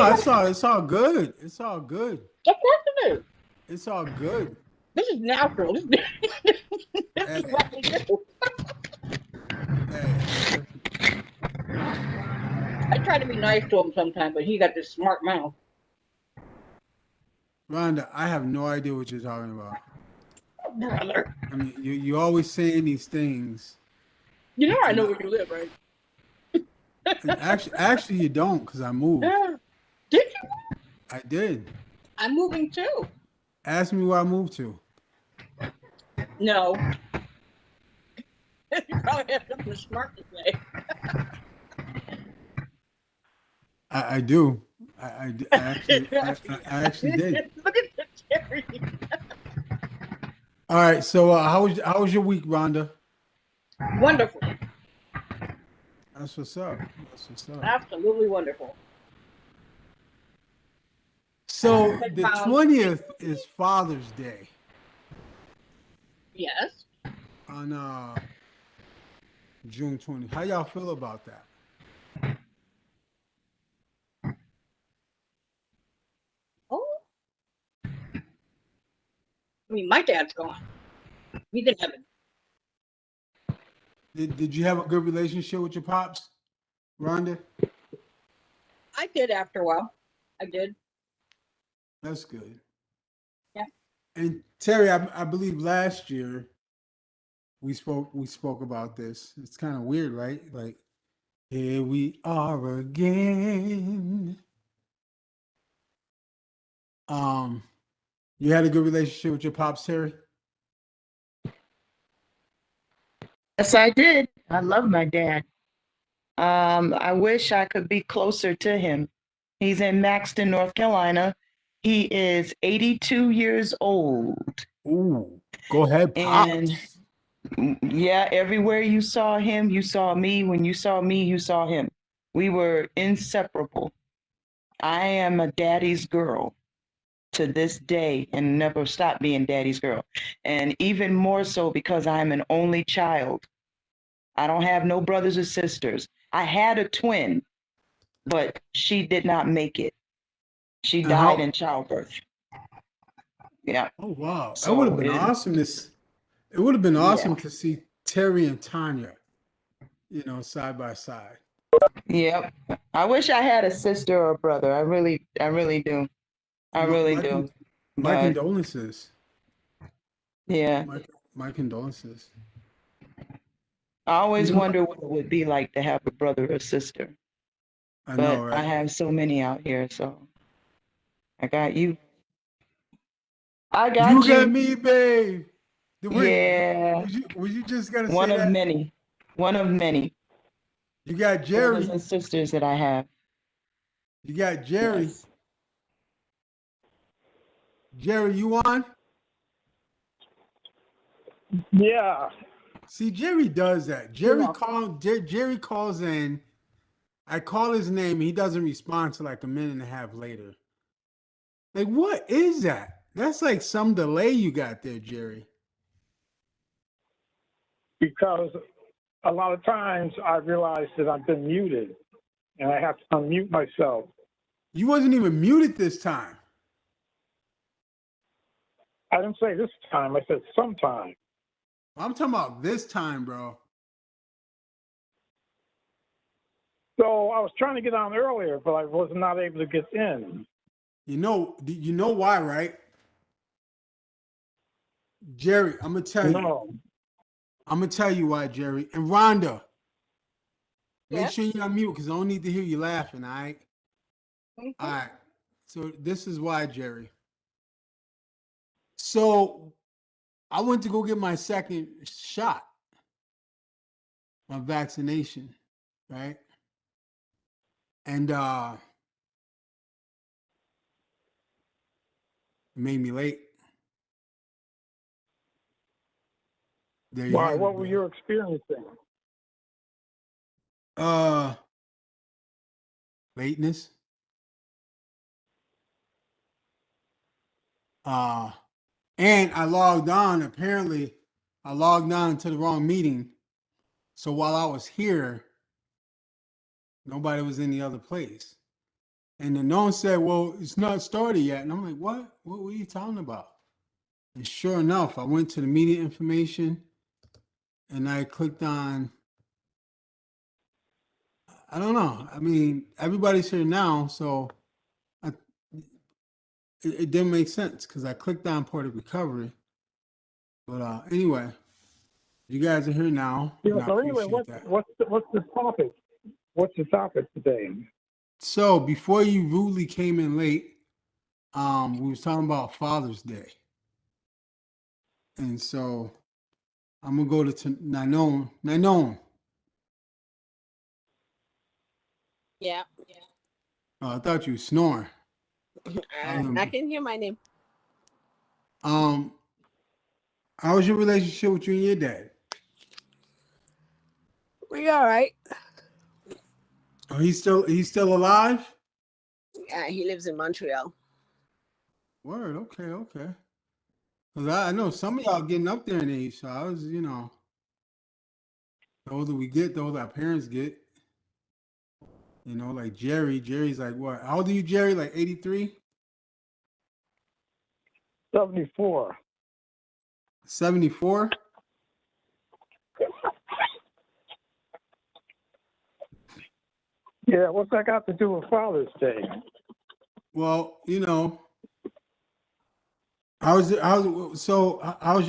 No, it's all good. It's all good. Of course it is. It's all good. This is natural. This is Hey, what we do. hey, listen, I try to be nice to him sometimes, but he got this smart mouth. Rhonda, I have no idea what you're talking about. Brother. I mean, you always saying these things, You know I and know where you live, right? actually, you don't, because I moved. Yeah. Did you? I did. I'm moving too. Ask me where I moved to. No. You probably have something smart to say. I do. I actually did. Look at the Terry. All right. So, how was your week, Rhonda? Wonderful. That's what's up. That's what's up. Absolutely wonderful. So I the found 20th is Father's Day yes. on June 20th. How y'all feel about that? Oh, I mean, my dad's gone. He's in heaven. Did you have a good relationship with your pops, Rhonda? I did after a while. I did. That's good. Yeah. And Terry, I believe last year we spoke about this. It's kind of weird, right? Like here we are again. Um, you had a good relationship with your pops, Terry? Yes, I did. I love my dad. I wish I could be closer to him. He's in Maxton, North Carolina. He is 82 years old. Ooh, go ahead, And pops. yeah, everywhere you saw him, you saw me. When you saw me, you saw him. We were inseparable. I am a daddy's girl to this day and never stop being daddy's girl. And even more so because I'm an only child. I don't have no brothers or sisters. I had a twin, but she did not make it. She And died how? in childbirth. Yeah. Oh wow, that would have So been awesome. It would have been yeah. awesome to see Terry and Tanya, side by side. Yep. I wish I had a sister or a brother. I really do. I My really my, do. con- my But condolences. yeah, My condolences. I You always know, wonder what it would be like to have a brother or sister. I know, But I right? have so many out here, so I got you. I You got got you. me, babe. Wait, Yeah. was you just gonna say One of that? many. One of many You got brothers Jerry. and sisters that I have. You got Jerry. Yes. Jerry, you on? Yeah, See, Jerry does that. yeah. Jerry calls in. I call his name. He doesn't respond till like a minute and a half later. Like, what is that? That's like some delay you got there, Jerry. Because a lot of times I realize that I've been muted and I have to unmute myself. You wasn't even muted this time. I didn't say this time, I said sometime. I'm talking about this time, bro. So I was trying to get on earlier, but I was not able to get in. You know why, right? Jerry, I'm gonna tell you. No. I'm gonna tell you why, Jerry. And Rhonda, make Yes. sure you're on mute because I don't need to hear you laughing, all right? All Mhm. right. So this is why, Jerry. So I went to go get my second shot, my vaccination, right? And it made me late. There you Why? have What it, were bro. you experiencing? Uh Lateness. Uh and I logged on. Apparently, I logged on to the wrong meeting. So while I was here, nobody was in the other place. And then no one said, well, it's not started yet. And I'm like, what? What were you talking about? And sure enough, I went to the media information and I clicked on, I don't know. I mean, everybody's here now, so I, it didn't make sense because I clicked on Poetic Recovery. But anyway, you guys are here now, Yeah. and I So anyway, appreciate that. what's the topic? What's the topic today? So before you rudely came in late, we was talking about Father's Day, and so I'm gonna go to Nanon. Nanon. Yeah, Oh, I thought you were snoring. I can hear my name. Um, how was your relationship with you and your dad? We all right. Oh, he's still alive? Yeah, he lives in Montreal. Word, okay, okay. 'Cause I know some of y'all getting up there in age, so I was, the older we get, the older our parents get. Like Jerry. Jerry's like what? How old are you, Jerry? Like 83? 74. 74? Yeah. What's that got to do with Father's Day? Well, how's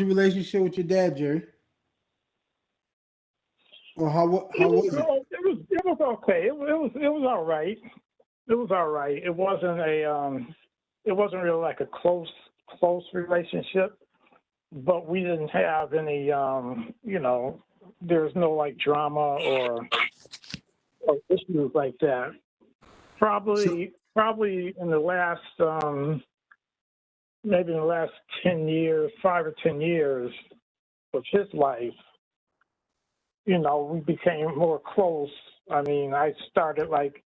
your relationship with your dad, Jerry? Or how was it? It was okay. It was all right. It was all right. It wasn't really like a close relationship, but we didn't have any there's no like drama or issues like that. So Probably in the last maybe in the last 10 years, 5 or 10 years of his life, we became more close. I mean, I started like,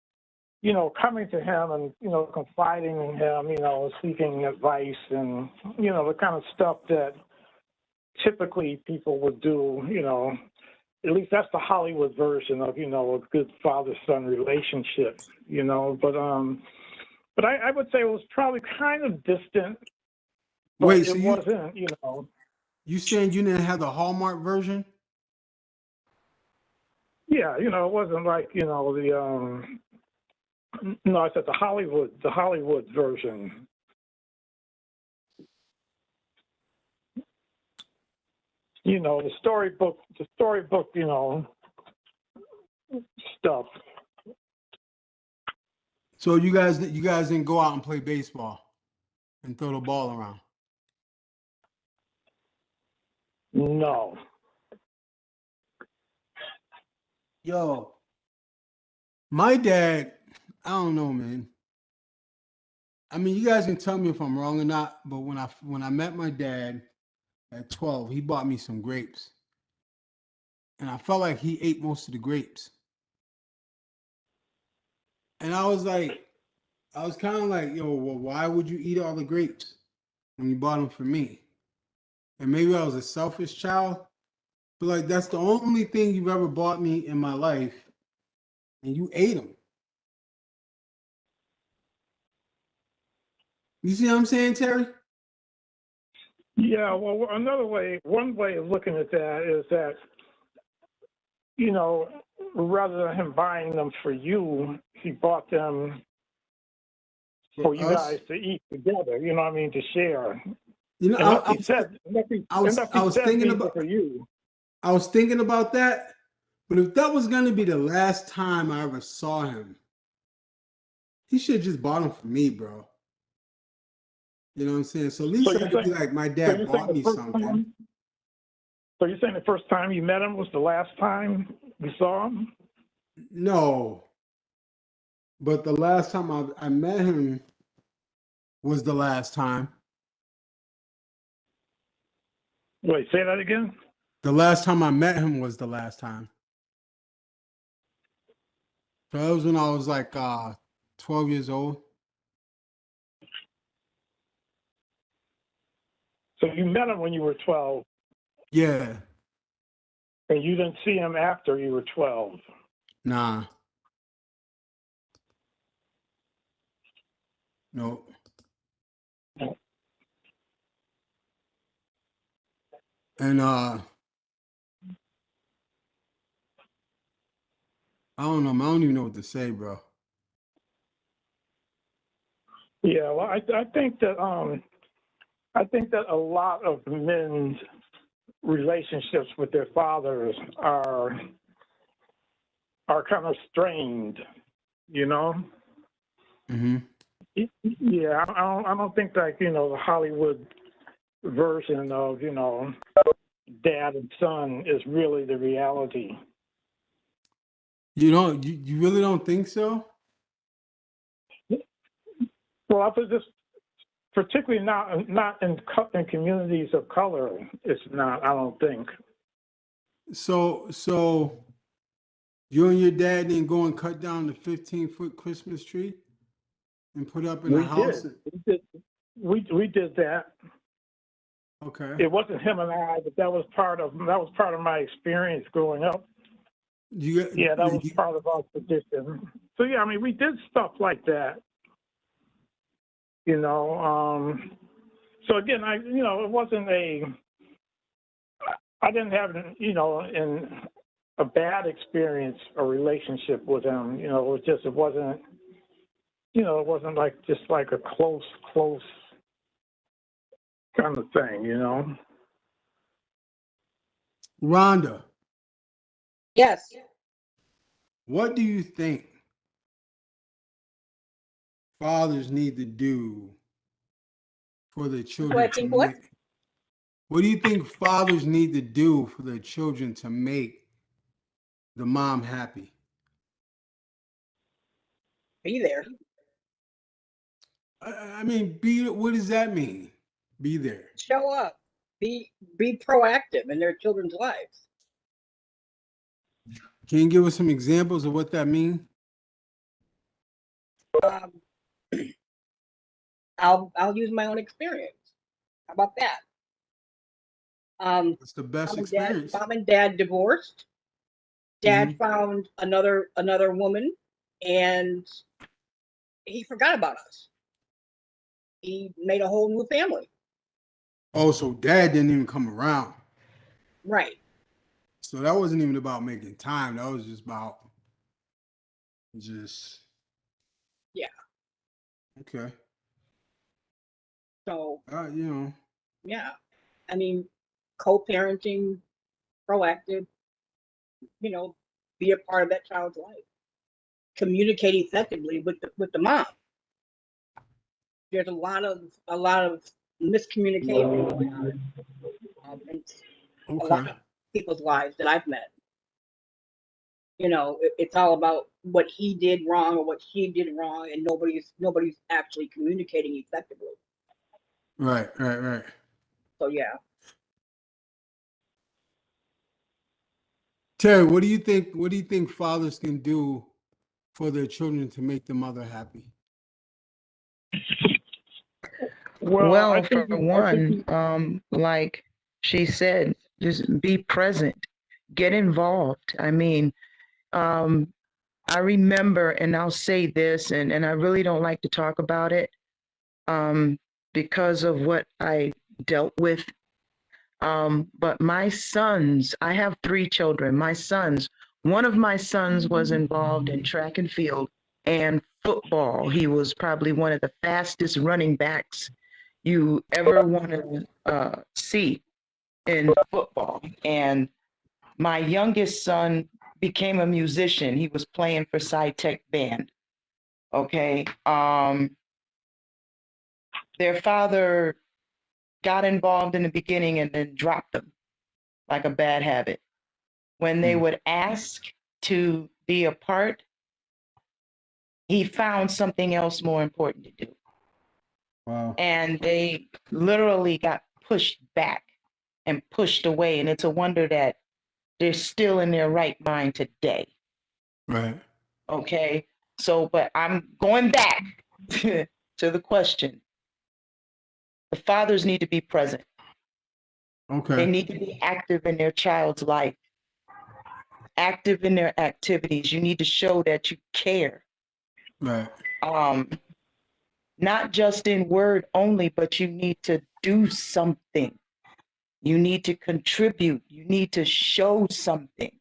coming to him and, confiding in him, seeking advice and, the kind of stuff that typically people would do, at least that's the Hollywood version of, a good father-son relationship, but I would say it was probably kind of distant, but wait, so it wasn't. you saying you didn't have the Hallmark version? Yeah, it wasn't like, no, I said the Hollywood version. The storybook, stuff. So you guys didn't go out and play baseball and throw the ball around. No. Yo, my dad, I don't know, man. I mean, you guys can tell me if I'm wrong or not, but when I met my dad at 12, he bought me some grapes. And I felt like he ate most of the grapes. And I was kind of like, yo, well, why would you eat all the grapes when you bought them for me? And maybe I was a selfish child, but like that's the only thing you've ever bought me in my life, and you ate them. You see what I'm saying, Terry? Yeah, well, one way of looking at that is that, rather than him buying them for you, he bought them for For you us, guys to eat together, to share. I, Unless I he was said, unless I he was said thinking these are about for you. I was thinking about that, but if that was gonna be the last time I ever saw him, he should have just bought them for me, bro. You know what I'm saying? So at So least I you're could be saying, like, my so dad you're saying bought the me first something. time, so you're saying the first time you met him was the last time you saw him? No, but the last time I met him was the last time. Wait, say that again? The last time I met him was the last time. So that was when I was like 12 years old. So you met him when you were 12, Yeah, and you didn't see him after you were 12. nah. No. And I don't know. I don't even know what to say, bro. Yeah, well, I think that a lot of men's relationships with their fathers are kind of strained, you know. Mm-hmm. Yeah, I don't think like the Hollywood version of dad and son is really the reality. You don't. You really don't think so? Well, I was just particularly not in communities of color. It's not. I don't think. So you and your dad didn't go and cut down the 15-foot Christmas tree and put up in a We house? did. We did that. Okay. It wasn't him and I, but that was part of my experience growing up. Yeah, that was part of our tradition. So yeah, I mean, we did stuff like that. So again, it wasn't I didn't have in a bad experience or relationship with him. It wasn't like just like a close kind of thing. Rhonda, Yes. what do you think fathers need to do for their Do I children to think what? make? What do you think fathers need to do for their children to make the mom happy? Be there. I mean, be. What does that mean? Be there. Show up. Be proactive in their children's lives. Can you give us some examples of what that means? Um, I'll use my own experience. How about that? It's the best Mom experience. and dad divorced. Dad Mhm. found another woman, and he forgot about us. He made a whole new family. Oh, so dad didn't even come around. Right. So that wasn't even about making time. That was just about just Yeah. okay. So You yeah. I mean, co-parenting, proactive, be a part of that child's life. Communicate effectively with the mom. There's a lot of miscommunication going on in know. a lot Okay. of people's lives that I've met. It's all about what he did wrong or what she did wrong, and nobody's actually communicating effectively. Right. So yeah. Terry, what do you think? What do you think fathers can do for their children to make the mother happy? Well, Well, for one, like she said, just be present, get involved. I mean, um, I remember, and I'll say this, and I really don't like to talk about it because of what I dealt with. But my sons, I have 3 children. One of my sons was involved in track and field and football. He was probably one of the fastest running backs you ever want to see in football. And my youngest son became a musician. He was playing for Tech Band. Okay. Their father got involved in the beginning and then dropped them like a bad habit. When they would ask to be a part, he found something else more important to do. Wow. And they literally got pushed back and pushed away. And it's a wonder that they're still in their right mind today. Right. Okay. So, but I'm going back to the question. The fathers need to be present. Okay. They need to be active in their child's life, active in their activities. You need to show that you care. Right. not just in word only, but you need to do something. You need to contribute. You need to show something.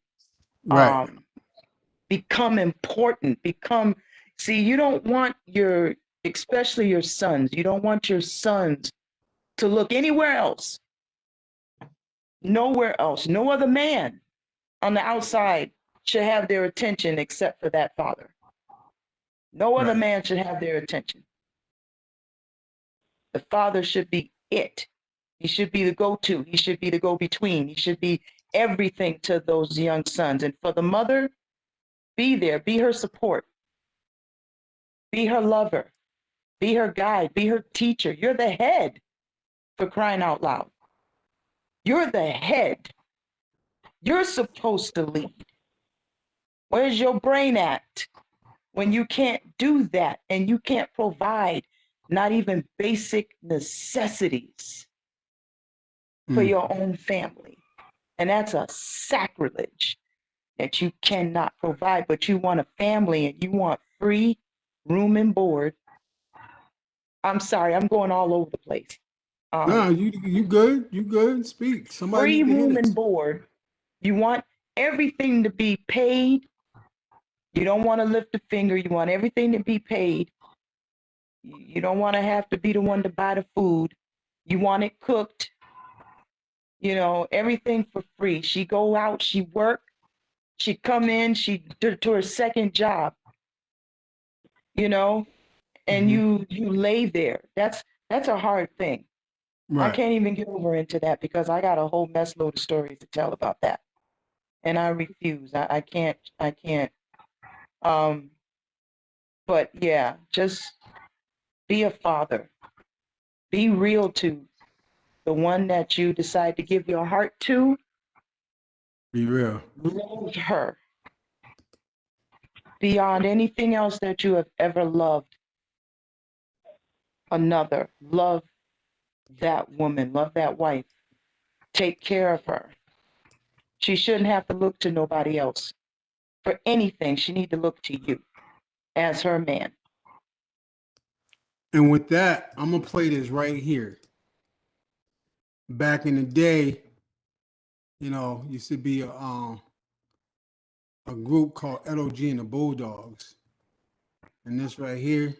Right. Become important. See, you don't want especially your sons, you don't want your sons to look anywhere else, nowhere else. No other man on the outside should have their attention except for that father. No other Right. man should have their attention. The father should be it. He should be the go-to. He should be the go-between. He should be everything to those young sons. And for the mother, be there, be her support, be her lover, be her guide, be her teacher. You're the head, for crying out loud. You're the head. You're supposed to lead. Where's your brain at when you can't do that and you can't provide not even basic necessities for your own family? And that's a sacrilege that you cannot provide, but you want a family and you want free room and board. I'm sorry, I'm going all over the place. No, you good. You good. Speak. Somebody Free need to hear room this. and board. You want everything to be paid. You don't want to lift a finger. You want everything to be paid. You don't want to have to be the one to buy the food. You want it cooked. Everything for free. She go out, she work, she come in, she to her second job, and you lay there. That's a hard thing. I Right. can't even get over into that because I got a whole mess load of stories to tell about that. And I refuse. I can't. But yeah, just be a father. Be real to the one that you decide to give your heart to. Be real. Love her beyond anything else that you have ever loved another. Love that woman. Love that wife. Take care of her. She shouldn't have to look to nobody else for anything. She need to look to you as her man. And with that, I'm gonna play this right here. Back in the day, used to be a group called LOG and the Bulldogs. And this right here,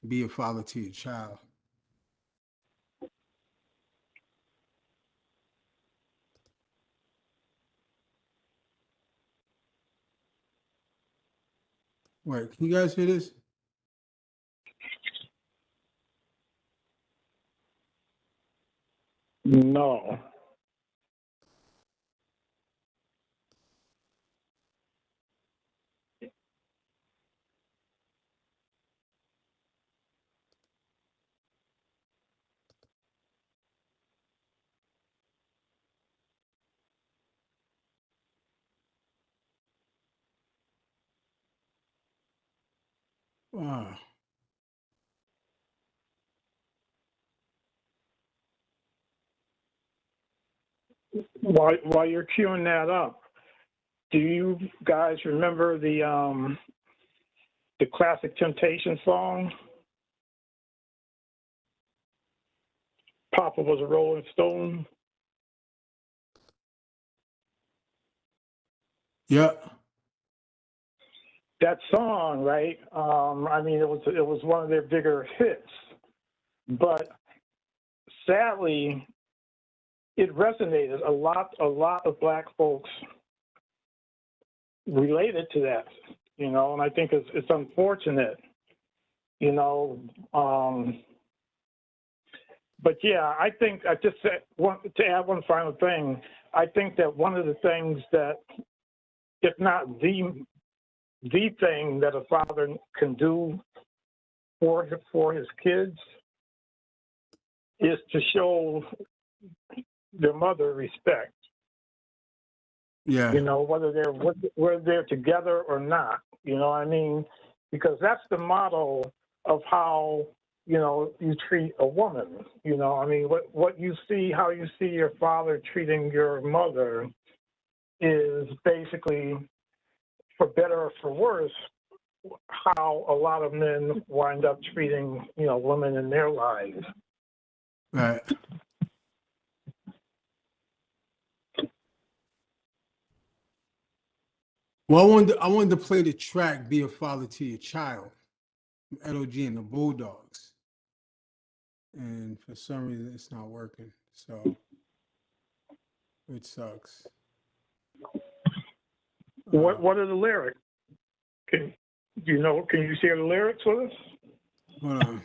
be a father to your child. Wait, can you guys hear this? No. Wow. While you're queuing that up, do you guys remember the classic Temptation song? Papa was a Rolling Stone. Yep. That song, right? I mean, it was one of their bigger hits, but sadly, it resonated a lot. A lot of Black folks related to that, and I think it's unfortunate, you know. But yeah, I think I just want to add one final thing. I think that one of the things that, if not the thing that a father can do for his kids, is to show their mother respect. Yeah. Whether they're together or not. You know what I mean? Because that's the model of how you treat a woman. I mean, what you see, how you see your father treating your mother, is basically, for better or for worse, how a lot of men wind up treating, women in their lives. Right. Well, I wanted to play the track "Be a Father to Your Child" from LOG and the Bulldogs, and for some reason it's not working, so it sucks. What are the lyrics? Can you share the lyrics with us? Hold on,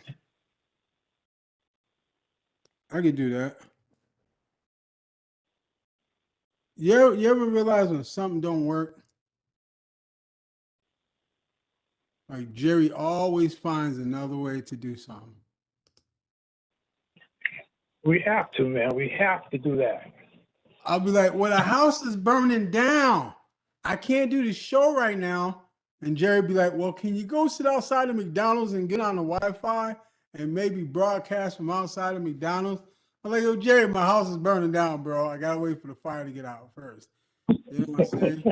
I can do that. You ever realize when something don't work? Like Jerry always finds another way to do something. We have to, man. We have to do that. I'll be like, well, the house is burning down. I can't do the show right now. And Jerry be like, well, can you go sit outside of McDonald's and get on the Wi-Fi and maybe broadcast from outside of McDonald's? I'm like, yo, Jerry, my house is burning down, bro. I gotta wait for the fire to get out first. You know what I'm saying?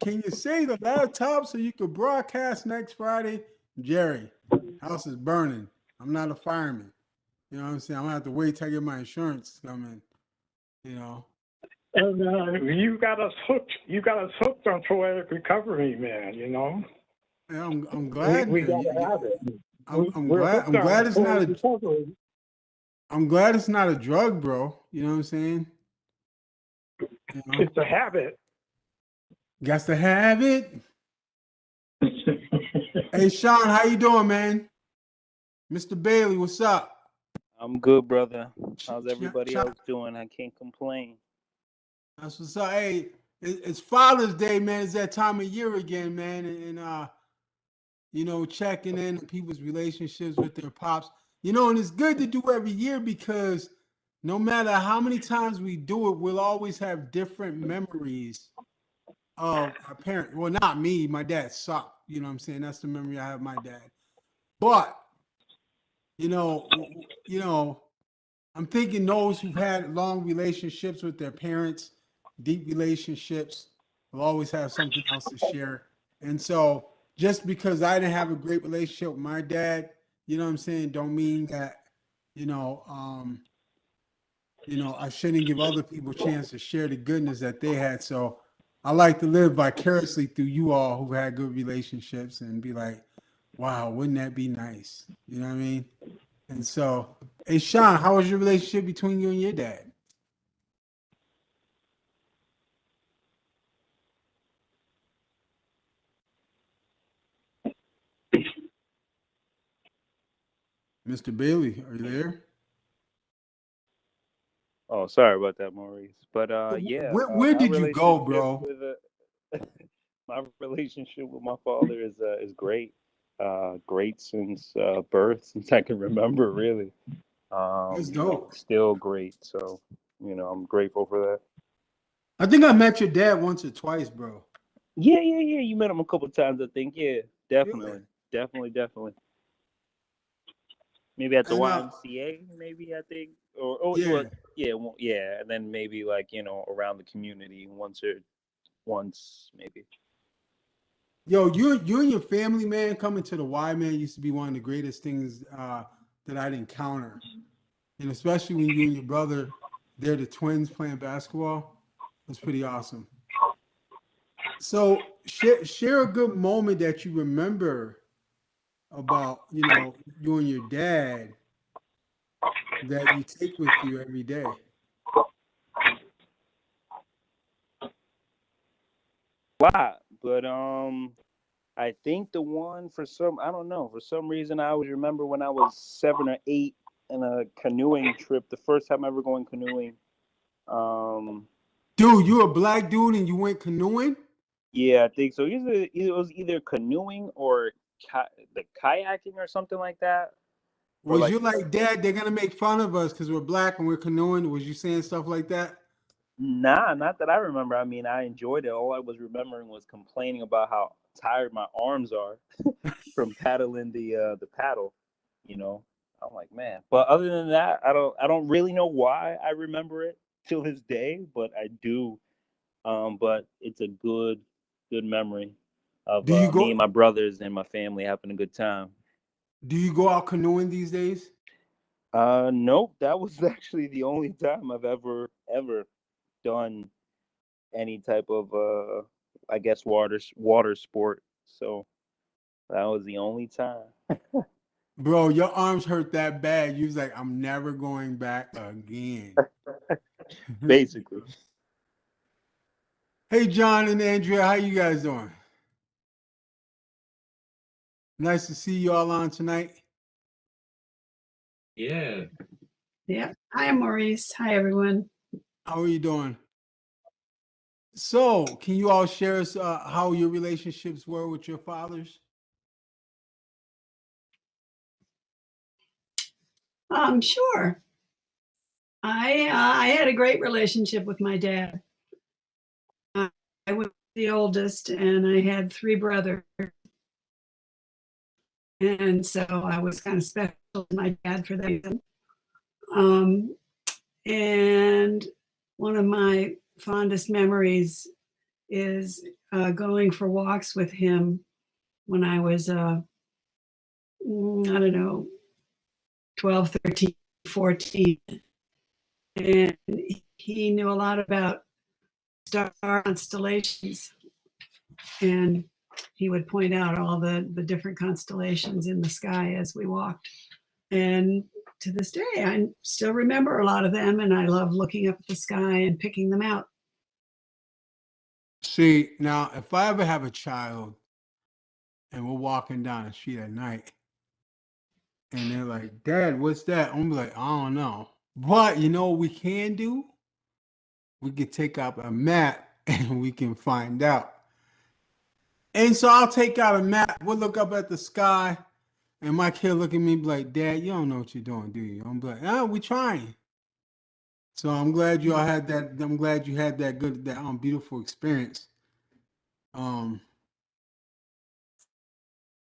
Can you save the laptop so you could broadcast next Friday? Jerry, house is burning. I'm not a fireman. You know what I'm saying? I'm gonna have to wait till I get my insurance to come in, you know. And you got us hooked. You got us hooked on Poetic Recovery, man. Yeah, I'm glad. We got to have it. I'm We're glad. hooked I'm on glad it's not Poetic a. Recovery. I'm glad it's not a drug, bro. You know what I'm saying? You know, It's a habit. got to have it. Hey, Sean, how you doing, man? Mr. Bailey, what's up? I'm good, brother. How's Ch- everybody Ch- else doing? I can't complain. That's what's up. Hey, it's Father's Day, man. It's that time of year again, man, and checking in on people's relationships with their pops. And it's good to do every year because no matter how many times we do it, we'll always have different memories of our parent. Well, not me. My dad sucked. You know what I'm saying? That's the memory I have of my dad. But, you know, you know, I'm thinking those who've had long relationships with their parents, deep relationships, will always have something else to share. And so just because I didn't have a great relationship with my dad, you know what I'm saying, don't mean that, you know, I shouldn't give other people a chance to share the goodness that they had. So I like to live vicariously through you all who had good relationships and be like, wow, wouldn't that be nice? You know what I mean? And so, hey, Sean, how was your relationship between you and your dad? Mr. Bailey, are you there? Oh, sorry about that, Maurice. But yeah, Where my did you go, relationship bro? with my relationship with my father is great. Great since birth, since I can remember, really. That's dope. Still great. So, I'm grateful for that. I think I met your dad once or twice, bro. Yeah. You met him a couple times, I think. Yeah, Yeah. definitely. Maybe at the And YMCA, maybe I think, or yeah, well, yeah, and then maybe like around the community once maybe. yo, you and your family, man, coming to the Y, man, used to be one of the greatest things that I'd encounter, and especially when you and your brother, they're the twins playing basketball. That's pretty awesome. So share a good moment that you remember about you and your dad that you take with you every day. Lot, but I think the one I don't know, for some reason I always remember when I was 7 or 8 in a canoeing trip, the first time ever going canoeing. Um, Dude, you a black dude and you went canoeing? yeah, I think so. It was either canoeing or the kayaking or something like that, or Was like. you like, Dad, they're gonna make fun of us because we're black and we're canoeing? Was you saying stuff like that? Nah, not that I remember. I mean, I enjoyed it. All I was remembering was complaining about how tired my arms are from paddling the paddle. You know, I'm like, man. But other than that, I don't really know why I remember it till this day, but I do. But it's a good memory. of Do you me go? and my brothers and my family having a good time. Do you go out canoeing these days? Nope, that was actually the only time I've ever done any type of I guess water sport. So that was the only time. Bro, your arms hurt that bad. You was like, I'm never going back again. Basically. Hey, John and Andrea, how you guys doing? Nice to see you all on tonight. Yeah. Yeah. Hi, Maurice. Hi, everyone. How are you doing? So, can you all share us how your relationships were with your fathers? Sure. I had a great relationship with my dad. I was the oldest, and I had three brothers, and so I was kind of special to my dad for that reason. And one of my fondest memories is going for walks with him when I was, I don't know, 12, 13, 14. And he knew a lot about star constellations, and he would point out all the different constellations in the sky as we walked. And to this day, I still remember a lot of them, and I love looking up at the sky and picking them out. See, now, if I ever have a child and we're walking down the street at night and they're like, Dad, what's that? I'm like, I don't know. But you know what we can do? We could take out a map and we can find out. And so I'll take out a map. We'll look up at the sky, and my kid look at me and be like, Dad, you don't know what you're doing, do you? I'm like, ah, we're trying. So I'm glad you all had that. I'm glad you had that good, that beautiful experience. Um,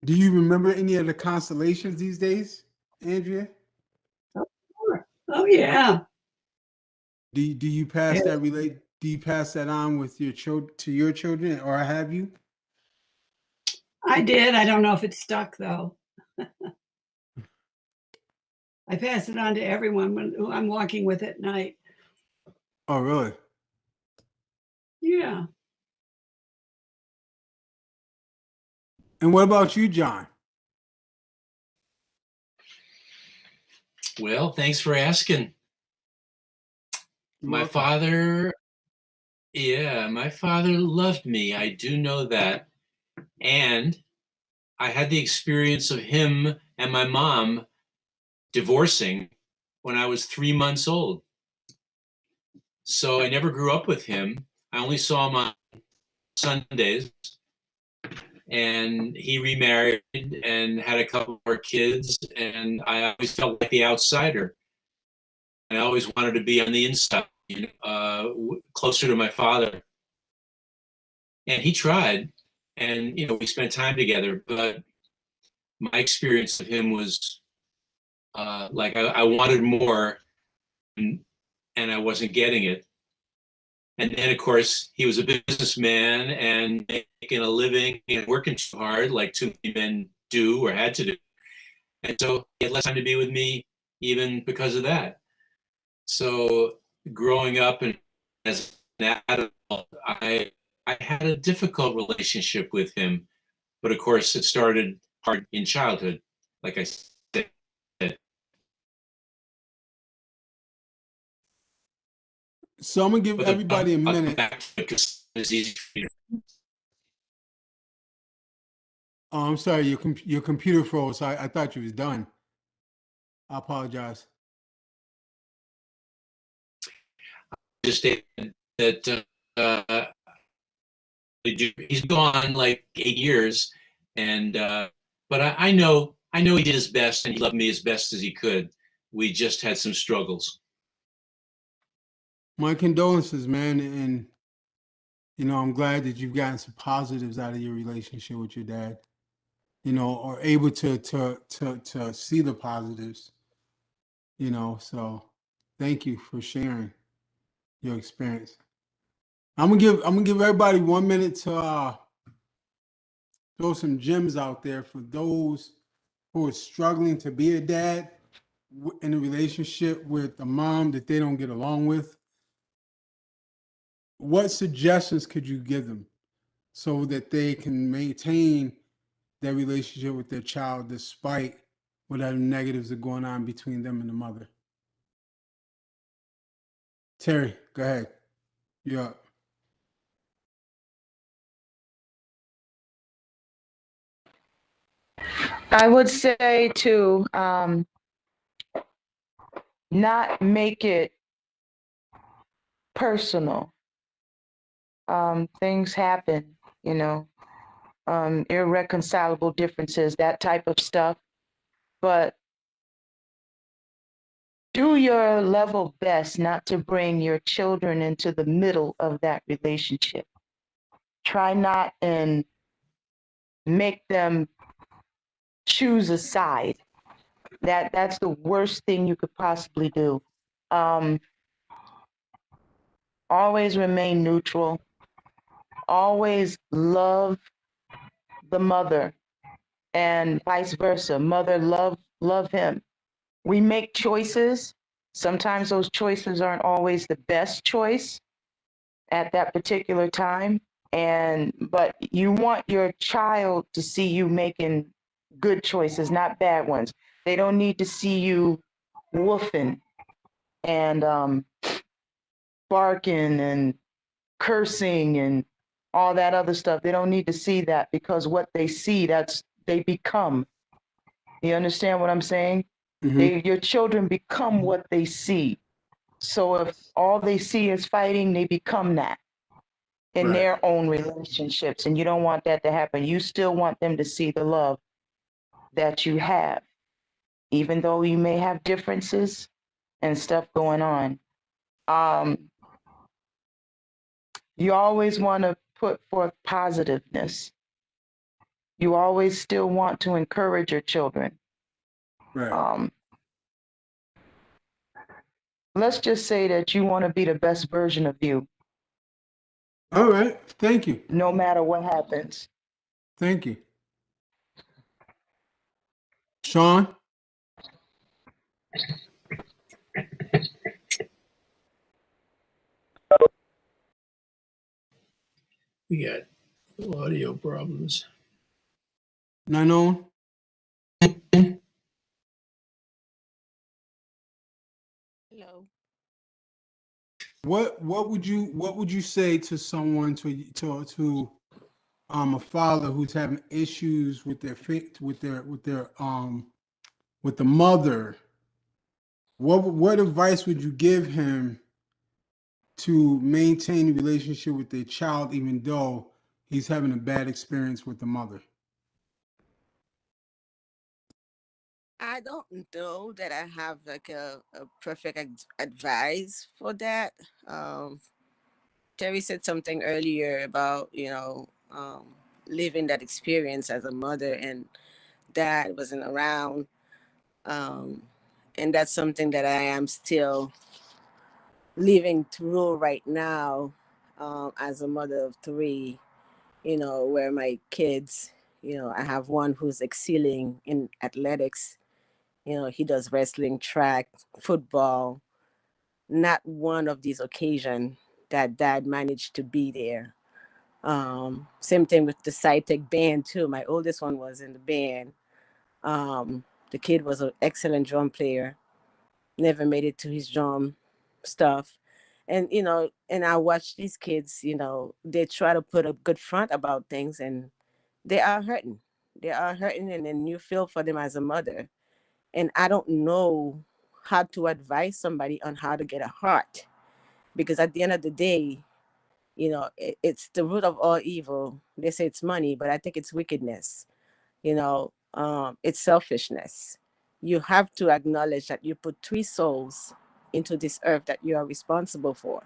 do you remember any of the constellations these days, Andrea? Oh yeah. Do you pass that relate? Do you pass that on with your to your children, or have you? I did. I don't know if it stuck though. I pass it on to everyone when I'm walking with at night. Oh, really? Yeah. And what about you, John? Well, thanks for asking. You're My welcome. father, yeah, my father loved me. I do know that. And I had the experience of him and my mom divorcing when I was 3 months old. So I never grew up with him. I only saw him on Sundays. And he remarried and had a couple more kids. And I always felt like the outsider. I always wanted to be on the inside, closer to my father. And he tried, and we spent time together. But my experience of him was like I wanted more, and I wasn't getting it. And then, of course, he was a businessman and making a living and working too hard, like too many men do or had to do. And so he had less time to be with me, even because of that. So growing up and as an adult, I had a difficult relationship with him, but of course it started hard in childhood, like I said. So I'm gonna give everybody a minute. Because it's easy for you. Oh, I'm sorry, your computer froze. I thought you was done. I apologize. Just stated that he's gone like 8 years, and but I know he did his best and he loved me as best as he could. We just had some struggles. My condolences, man, and I'm glad that you've gotten some positives out of your relationship with your dad. Or able to see the positives. So thank you for sharing your experience. I'm gonna give everybody 1 minute to throw some gems out there for those who are struggling to be a dad in a relationship with a mom that they don't get along with. What suggestions could you give them so that they can maintain their relationship with their child despite whatever negatives are going on between them and the mother? Terry, go ahead. You're up. I would say to not make it personal. Things happen, you know, irreconcilable differences, that type of stuff. But do your level best not to bring your children into the middle of that relationship. Try not and make them choose a side. That's the worst thing you could possibly do. Um, always remain neutral. Always love the mother, and vice versa. Mother love him. We make choices. Sometimes those choices aren't always the best choice at that particular time. But you want your child to see you making good choices, not bad ones. They don't need to see you woofing and barking and cursing and all that other stuff. They don't need to see that, because what they see, that's they become. You understand what I'm saying? Your children become what they see. So if all they see is fighting, they become that in Right. their own relationships. And you don't want that to happen. You still want them to see the love that you have, even though you may have differences and stuff going on. You always want to put forth positiveness. You always still want to encourage your children. Right. Let's just say that you want to be the best version of you, All right. Thank you. no matter what happens. Thank you. Sean? We got audio problems. None on? Hello. What would you say to someone to a father who's having issues with their with the mother? What advice would you give him to maintain a relationship with their child even though he's having a bad experience with the mother? I don't know that I have like a perfect advice for that. Um, Terry said something earlier about, living that experience as a mother, and dad wasn't around. Um, and that's something that I am still living through right now, as a mother of three, where my kids, I have one who's excelling in athletics. He does wrestling, track, football. Not one of these occasions that dad managed to be there. Same thing with the SciTech band too. My oldest one was in the band. The kid was an excellent drum player. Never made it to his drum stuff. And and I watch these kids, they try to put a good front about things, and they are hurting. They are hurting, and then you feel for them as a mother. And I don't know how to advise somebody on how to get a heart, because at the end of the day, it's the root of all evil. They say it's money, but I think it's wickedness. It's selfishness. You have to acknowledge that you put three souls into this earth that you are responsible for.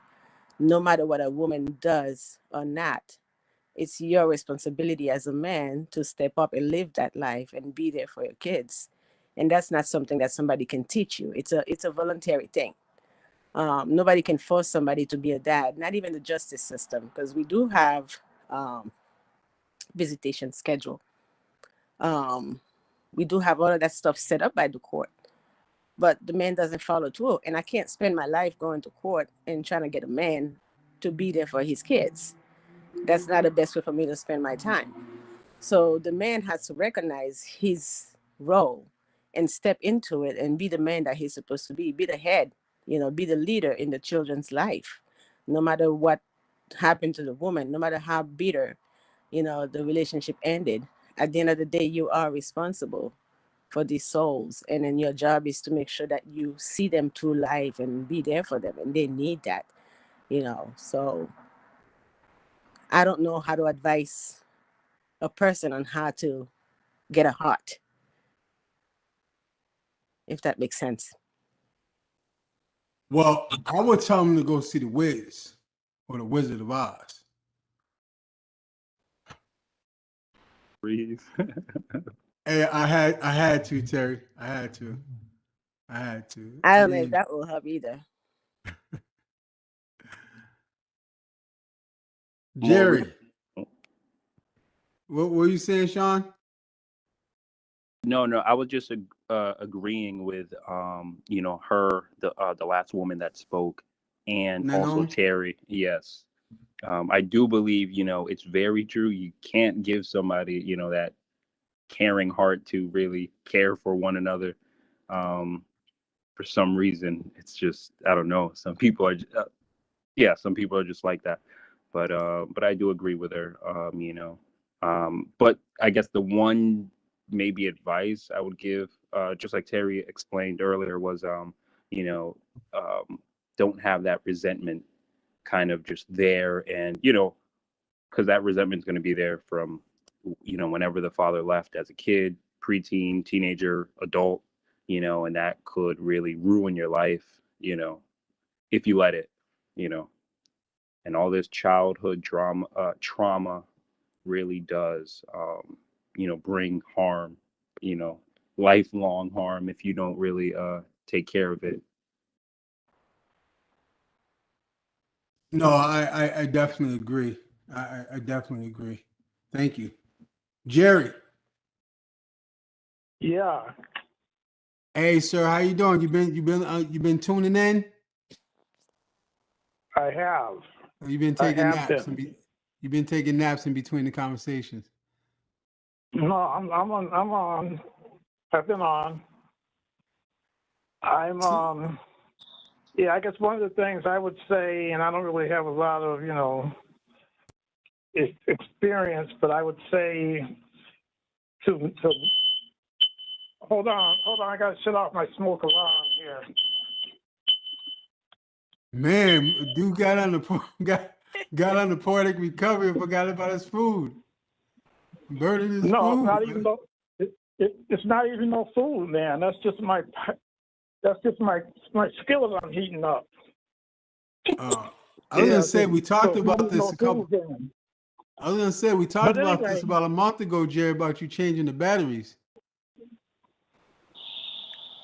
No matter what a woman does or not, it's your responsibility as a man to step up and live that life and be there for your kids. And that's not something that somebody can teach you. It's a voluntary thing. Nobody can force somebody to be a dad, not even the justice system, because we do have, um, visitation schedule. Um, we do have all of that stuff set up by the court, but the man doesn't follow through. And I can't spend my life going to court and trying to get a man to be there for his kids. That's not the best way for me to spend my time. So the man has to recognize his role and step into it and be the man that he's supposed to be the head, be the leader in the children's life. No matter what happened to the woman, no matter how bitter, the relationship ended, at the end of the day, you are responsible for these souls. And then your job is to make sure that you see them through life and be there for them. And they need that. So I don't know how to advise a person on how to get a heart, if that makes sense. Well, I would tell him to go see the Wiz or the Wizard of Oz. Breathe. Hey, I had to, Terry. I had to. I I don't know if mean, that will help either. Jerry, what were you saying, Sean? No, I was just agreeing with her, the last woman that spoke, and also Naomi? Terry. Yes, I do believe it's very true. You can't give somebody that caring heart to really care for one another. For some reason, it's just, I don't know. Some people are some people are just like that. But I do agree with her. But I guess the one maybe advice I would give, just like Terry explained earlier, was you know, don't have that resentment kind of just there, and because that resentment is going to be there from whenever the father left as a kid, preteen, teenager, adult, and that could really ruin your life, if you let it, you know and all this childhood trauma really does bring harm, you know lifelong harm, if you don't really take care of it. No, I definitely agree. I definitely agree. Thank you. Jerry. Yeah, Hey, sir, how you doing? You been tuning in? I have. Or you been I taking have naps been. you've been taking naps in between the conversations. No, I'm on. I'm on. I've been on. I'm Yeah, I guess one of the things I would say, and I don't really have a lot of experience, but I would say to hold on, I got to shut off my smoke alarm here. Man, dude got on the got on the Poetic Recovery and forgot about his food. Burning his No, it's food. not even no. It's not even no food, man. That's just my skillet I'm heating up. I was gonna Yeah, say we so talked it's not about even this no a couple. food then. I was gonna say we talked But about anyway, this about a month ago, Jerry, about you changing the batteries.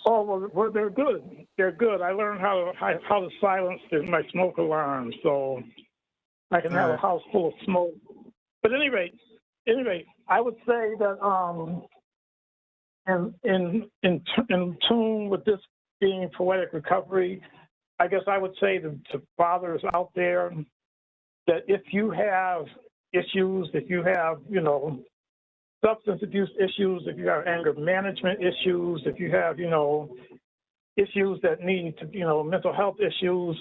oh well, they're good. They're good. I learned how to silence my smoke alarm, so I can All have a right. house full of smoke. But anyway, I would say that in tune with this being poetic recovery, I guess I would say to fathers out there that if you have issues, if you have substance abuse issues, if you have anger management issues, if you have issues that need to mental health issues,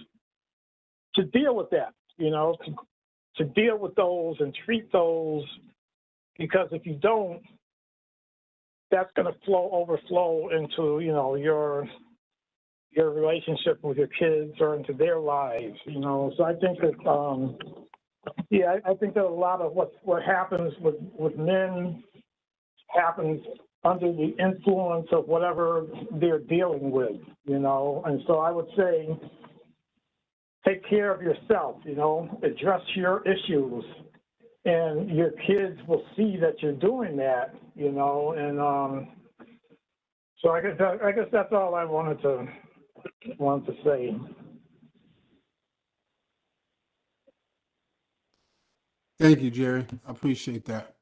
to deal with that, to deal with those and treat those, because if you don't, that's going to overflow into your relationship with your kids or into their lives. So I think that I think that a lot of what happens with men happens under the influence of whatever they're dealing with. And so I would say, take care of yourself, address your issues, and your kids will see that you're doing that, and so I guess that's all I wanted to say. Thank you, Jerry. I appreciate that.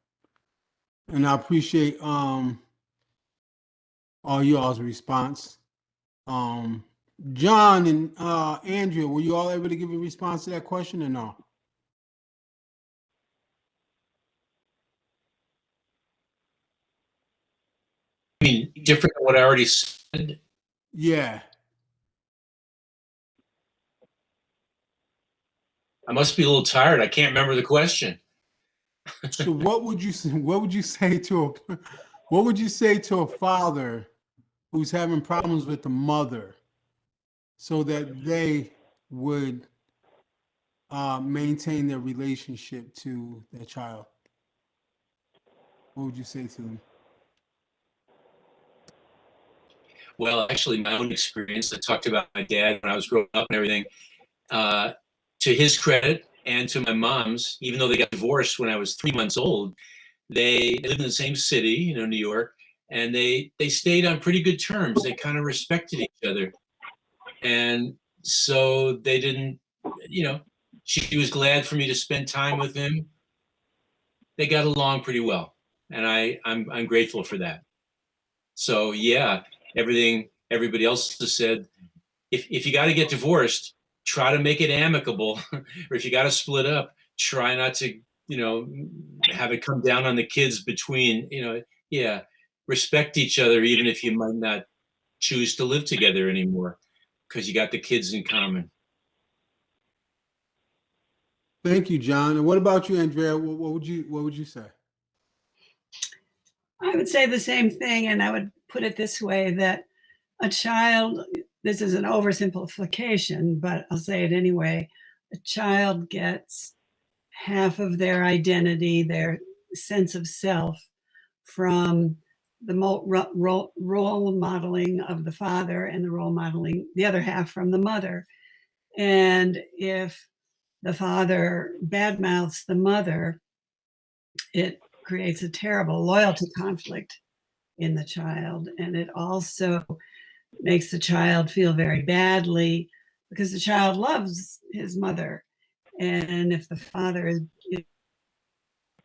And I appreciate all y'all's response. Um, John and Andrea, were you all able to give a response to that question or no? I mean, different than what I already said. Yeah. I must be a little tired. I can't remember the question. So what would you say to what would you say to a father who's having problems with the mother so that they would maintain their relationship to their child? What would you say to them? Well, actually, my own experience, I talked about my dad when I was growing up and everything. Uh, to his credit and to my mom's, even though they got divorced when I was 3 months old, they lived in the same city, New York, and they stayed on pretty good terms. They kind of respected each other, and so they didn't, you know, she was glad for me to spend time with him. They got along pretty well, and I'm grateful for that. So yeah, everything everybody else has said. If you got to get divorced, try to make it amicable, or if you got to split up, try not to have it come down on the kids between. Yeah, respect each other even if you might not choose to live together anymore because you got the kids in common. Thank you, John. And what about you, Andrea? What would you say? I would say the same thing, and I would put it this way, that a child, this is an oversimplification, but I'll say it anyway, a child gets half of their identity, their sense of self, from the role modeling of the father, and the role modeling, the other half, from the mother. And if the father badmouths the mother, it creates a terrible loyalty conflict in the child. And it also makes the child feel very badly because the child loves his mother. And if the father is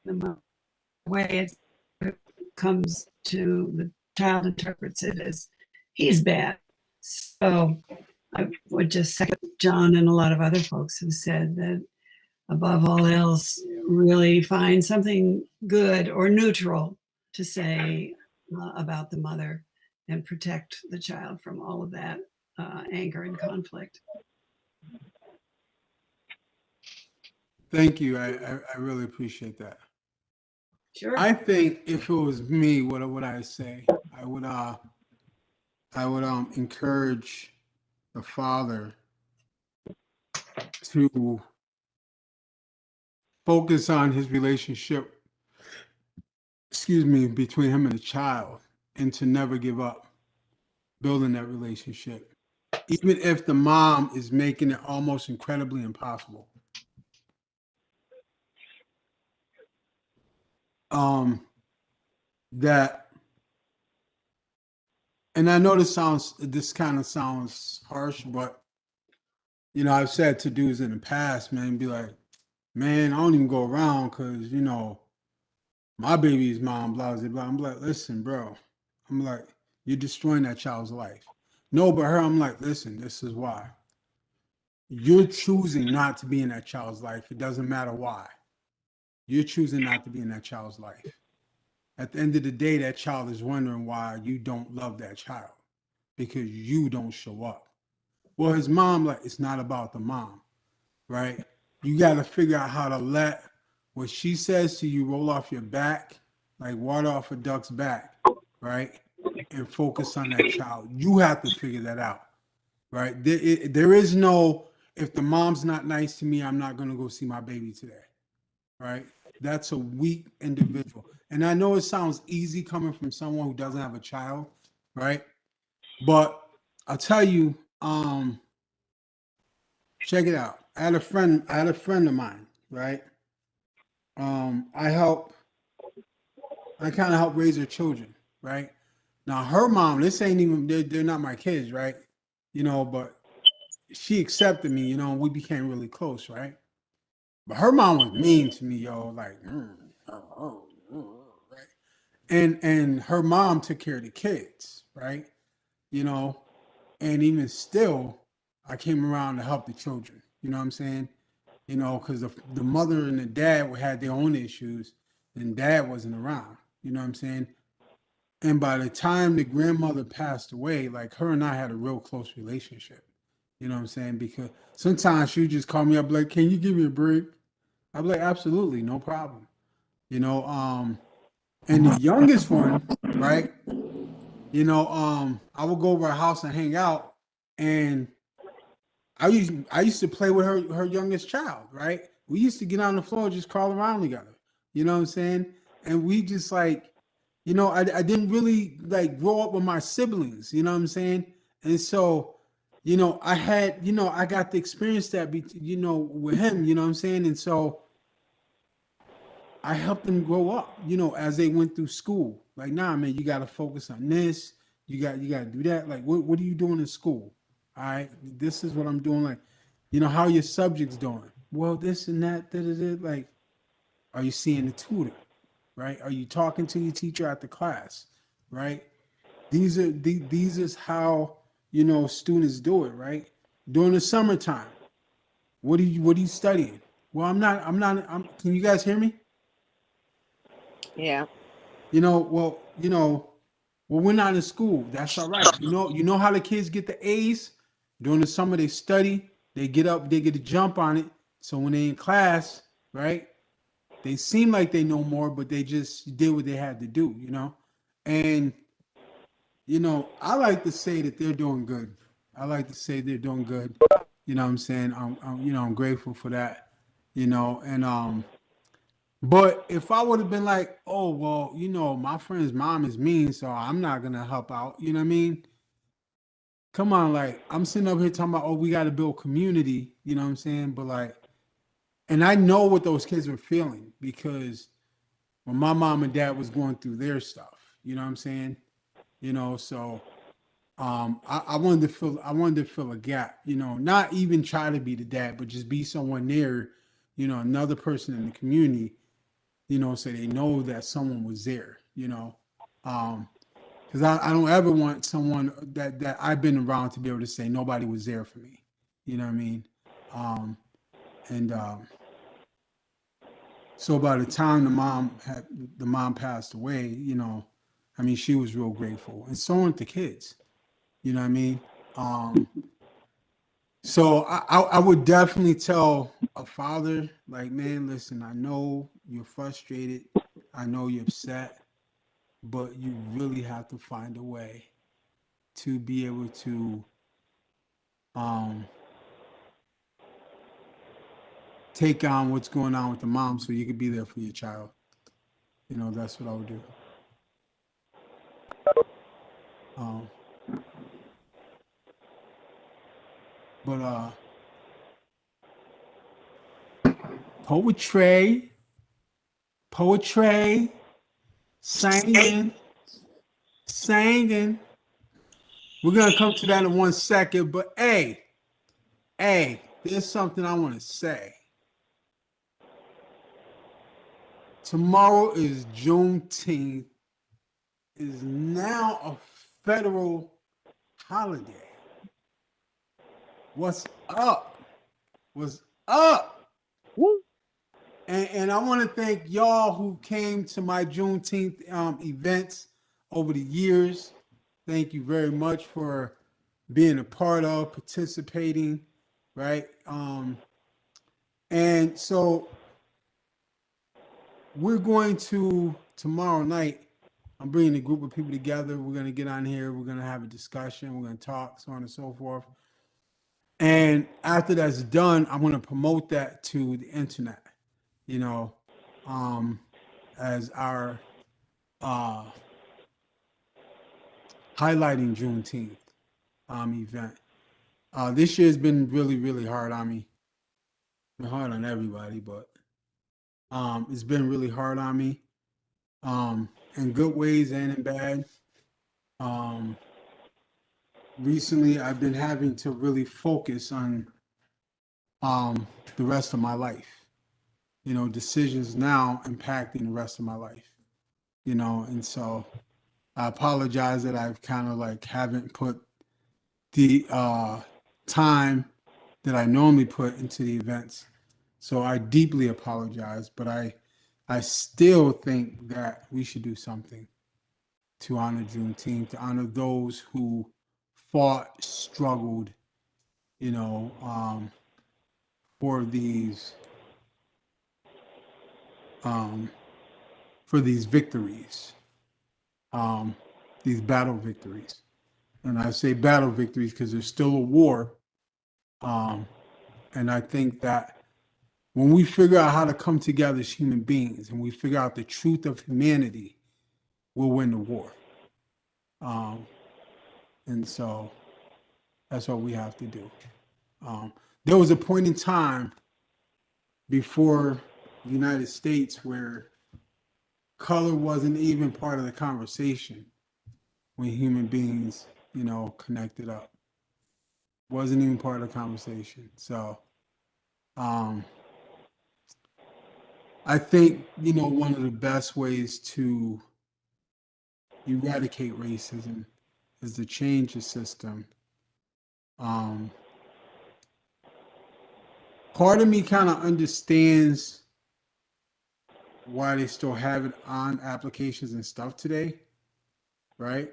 the way it comes to, the child interprets it as he's bad. So I would just second John and a lot of other folks who said that above all else, really find something good or neutral to say about the mother and protect the child from all of that anger and conflict. Thank you. I really appreciate that. Sure. I think if it was me, what would I say? I would encourage the father to focus on his relationship, excuse me, between him and the child, and to never give up building that relationship, even if the mom is making it almost incredibly impossible. That, and I know this kind of sounds harsh, but I've said to dudes in the past, man, be like, man, I don't even go around because my baby's mom, blah blah blah. I'm like, listen, bro. I'm like, you're destroying that child's life. No, but her, I'm like, listen, this is why. You're choosing not to be in that child's life. It doesn't matter why. You're choosing not to be in that child's life. At the end of the day, that child is wondering why you don't love that child because you don't show up. Well, his mom, like, it's not about the mom, right? You got to figure out how to let what she says to you roll off your back, like water off a duck's back, right? And focus on that child. You have to figure that out, right? There is no, if the mom's not nice to me, I'm not going to go see my baby today, right? That's a weak individual. And I know it sounds easy coming from someone who doesn't have a child, right? But I'll tell you, check it out. I had a friend of mine, right? I help I kind of help raise her children, right? Now her mom, this ain't even they're not my kids, right? But she accepted me, and we became really close, right? But her mom was mean to me, yo, like, right? and her mom took care of the kids, right? You know, and even still, I came around to help the children. You know what I'm saying? You know, because the mother and the dad had their own issues, and dad wasn't around. You know what I'm saying? And by the time the grandmother passed away, like her and I had a real close relationship. You know what I'm saying? Because sometimes she would just call me up like, "Can you give me a break?" I'd be like, "Absolutely, no problem." You know, and the youngest one, right? You know, I would go over her house and hang out, and I used to play with her youngest child, right? We used to get on the floor and just crawl around together. You know what I'm saying? And we just like, you know, I didn't really like grow up with my siblings, you know what I'm saying? And so, you know, I got to experience that you know, with him, you know what I'm saying? And so I helped them grow up, you know, as they went through school. Like, nah, man, you got to focus on this. You got to do that. Like, what are you doing in school? All right, this is what I'm doing. Like, you know, how are your subjects doing? Well, this and that. Da, da, da. Like, are you seeing the tutor? Right? Are you talking to your teacher at the class? Right? These is how, you know, students do it. Right? During the summertime, what are you studying? Well, can you guys hear me? Yeah. Well, we're not in school. That's all right. You know how the kids get the A's during the summer. They study. They get up. They get a jump on it. So when they in class, right? They seem like they know more, but they just did what they had to do. And I like to say that they're doing good. I like to say they're doing good. You know what I'm saying? I'm grateful for that. And but if I would have been like, oh, well, my friend's mom is mean, so I'm not going to help out, you know what I mean? Come on, like, I'm sitting up here talking about, oh, we got to build community, you know what I'm saying? But, like, and I know what those kids were feeling because when my mom and dad was going through their stuff, you know what I'm saying? So I wanted to fill a gap, not even try to be the dad, but just be someone near, another person in the community, so they know that someone was there, because I don't ever want someone that I've been around to be able to say nobody was there for me. You know what I mean? And so by the time the mom passed away, I mean, she was real grateful, and so weren't the kids. You know what I mean? Um, so I would definitely tell a father, like, man, listen, I know you're frustrated, I know you're upset, but you really have to find a way to be able to um, take on what's going on with the mom so you could be there for your child. That's what I would do. Um, but poetry, poetry, singing, singing. We're gonna come to that in 1 second, but hey, there's something I want to say. Tomorrow is Juneteenth, is now a federal holiday. What's up? What's up? Woo. And I want to thank y'all who came to my Juneteenth events over the years. Thank you very much for being a part of, participating, right? And so we're going to tomorrow night. I'm bringing a group of people together. We're going to get on here. We're going to have a discussion. We're going to talk, so on and so forth. And after that's done, I'm going to promote that to the internet, you know, as our highlighting Juneteenth event. This year has been really, really hard on me. Been hard on everybody, but it's been really hard on me, in good ways and in bad. Um, Recently, I've been having to really focus on the rest of my life. Decisions now impacting the rest of my life. And so I apologize that I've kind of like haven't put the time that I normally put into the events. So I deeply apologize, but I still think that we should do something to honor Juneteenth, to honor those who fought, struggled, you know, for these um, for these victories, these battle victories. And I say battle victories because there's still a war. Um, and I think that when we figure out how to come together as human beings and we figure out the truth of humanity, we'll win the war. And so that's what we have to do. There was a point in time before the United States where color wasn't even part of the conversation when human beings, connected up. Wasn't even part of the conversation. So I think, one of the best ways to eradicate racism is to change the system. Part of me kind of understands why they still have it on applications and stuff today, right?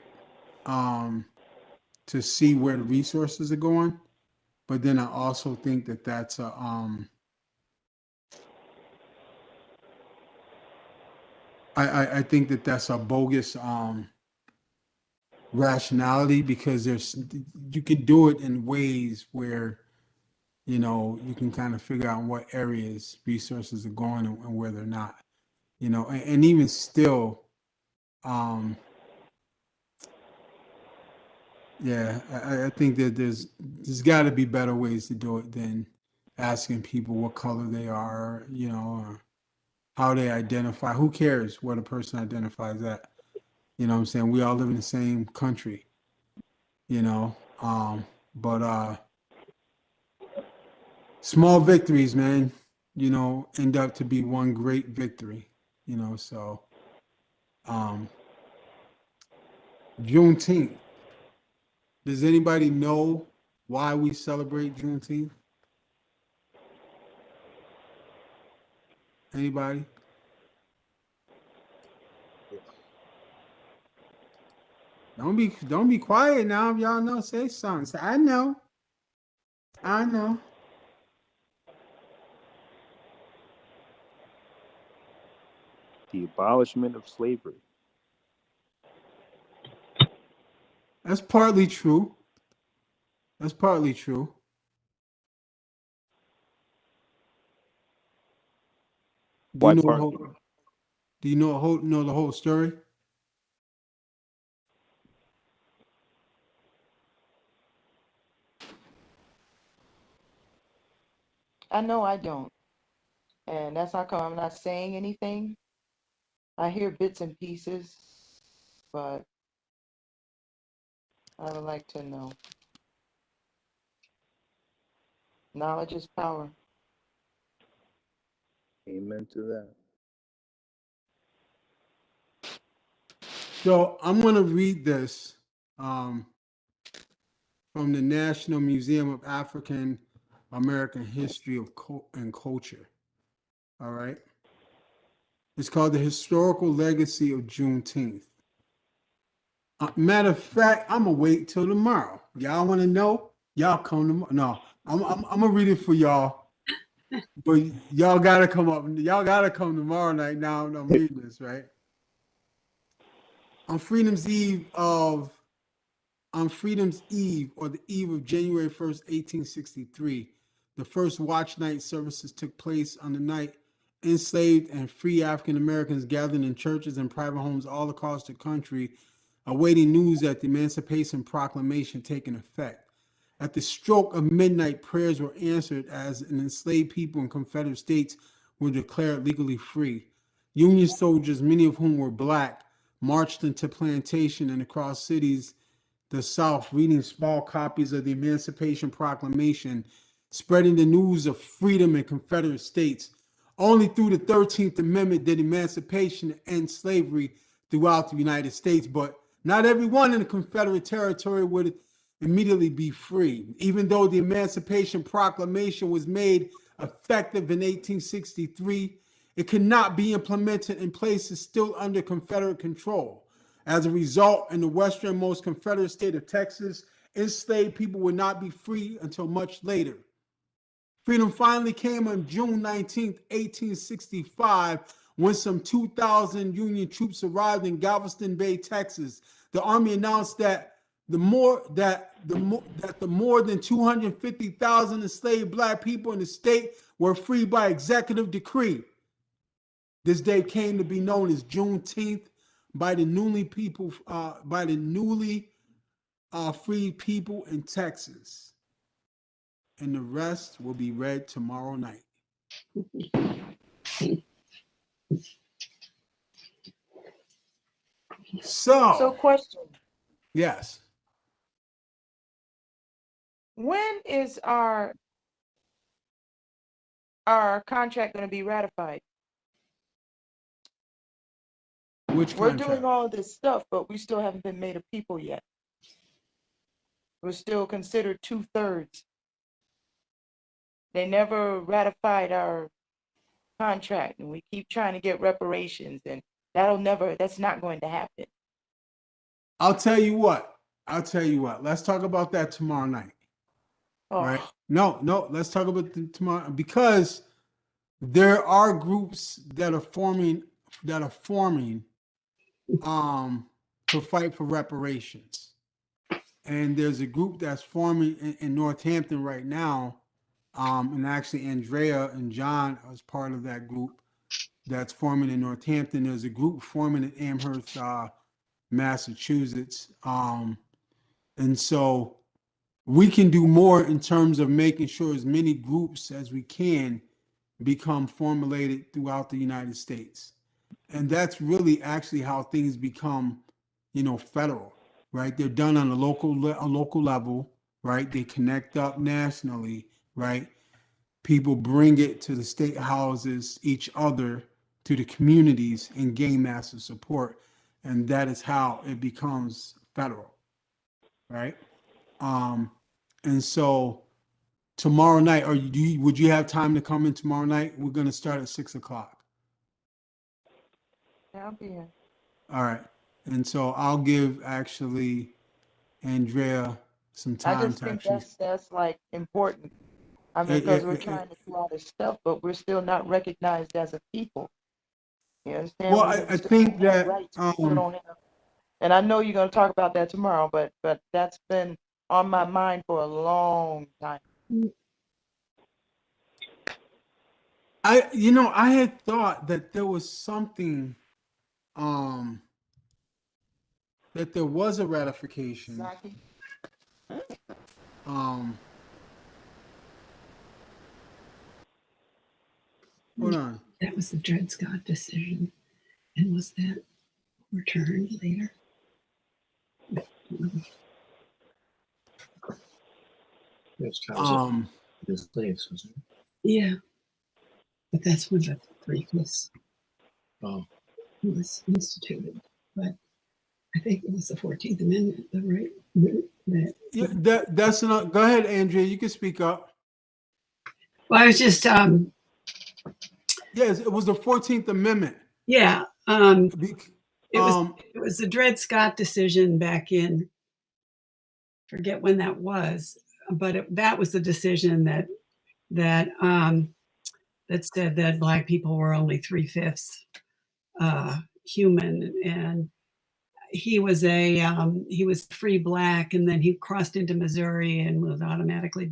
To see where the resources are going. But then I also think that that's I think that that's a bogus rationality because you can do it in ways where you can kind of figure out in what areas resources are going and where they're not, and even still, um, yeah, I think that there's got to be better ways to do it than asking people what color they are, or how they identify. Who cares what a person identifies at? You know what I'm saying? We all live in the same country, you know. But small victories, man, end up to be one great victory, so um Juneteenth. Does anybody know why we celebrate Juneteenth? Anybody? Yes. Don't be quiet now. If y'all know, say something. Say, I know. I know. The abolishment of slavery. That's partly true. That's partly true. Do you Why know the partly? whole do you know the whole story? I know I don't. And that's how come I'm not saying anything. I hear bits and pieces, but I would like to know. Knowledge is power. Amen to that. So I'm gonna read this um, from the National Museum of African American History and Culture. All right. It's called The Historical Legacy of Juneteenth. Matter of fact, I'm gonna wait till tomorrow. Y'all want to know? Y'all come tomorrow. No, I'm gonna read it for y'all, but y'all gotta come up. Y'all gotta come tomorrow night. Now I'm reading this right on Freedom's Eve of on Freedom's Eve or the eve of January 1st, 1863. The first watch night services took place on the night enslaved and free African Americans gathered in churches and private homes all across the country, awaiting news that the Emancipation Proclamation taken effect. At the stroke of midnight, prayers were answered as an enslaved people in Confederate states were declared legally free. Union soldiers, many of whom were black, marched into plantation and across cities the South, reading small copies of the Emancipation Proclamation, spreading the news of freedom in Confederate states. Only through the 13th Amendment did emancipation end slavery throughout the United States, but not everyone in the Confederate territory would immediately be free. Even though the Emancipation Proclamation was made effective in 1863, it could not be implemented in places still under Confederate control. As a result, in the westernmost Confederate state of Texas, enslaved people would not be free until much later. Freedom finally came on June 19th, 1865, when some 2,000 Union troops arrived in Galveston Bay, Texas. The Army announced that the more than 250,000 enslaved Black people in the state were free by executive decree. This day came to be known as Juneteenth by the newly freed people in Texas. And the rest will be read tomorrow night. So, question: Yes. when is our contract going to be ratified? Which We're contract? doing all of this stuff, but we still haven't been made a people yet. We're still considered 2/3. They never ratified our contract, and we keep trying to get reparations, and that's not going to happen. I'll tell you what. Let's talk about that tomorrow night. Oh, Right? No, let's talk about tomorrow, because there are groups that are forming to fight for reparations. And there's a group that's forming in Northampton right now. And actually Andrea and John as part of that group that's forming in Northampton. There's a group forming in Amherst, Massachusetts. And so we can do more in terms of making sure as many groups as we can become formulated throughout the United States. And that's really actually how things become, federal, right? They're done on a local level, right? They connect up nationally, right? People bring it to the state houses, each other, to the communities, and gain massive support. And that is how it becomes federal, right? And so tomorrow night, would you have time to come in tomorrow night? We're going to start at 6:00. I'll be here. All right. And so I'll give actually Andrea some I time just to think actually. that's like important. I mean, because we're trying to do all this stuff, but we're still not recognized as a people. You understand? Well, We I still think don't have that rights. We still don't have. And I know you're going to talk about that tomorrow, but that's been on my mind for a long time. I had thought that there was something, that there was a ratification. Exactly. Hold on. That was the Dred Scott decision. And was that returned later? The slaves, wasn't it? Yeah. But that's when the 3/5 Oh, was instituted. But I think it was the 14th Amendment, the right that. Yeah, that's not. Go ahead, Andrea. You can speak up. Well, I was just Yes, it was the 14th Amendment. yeah. Be- It was the Dred Scott decision back in, forget when that was, but that was the decision that said that Black people were only 3/5 human, and he was free Black, and then he crossed into Missouri and was automatically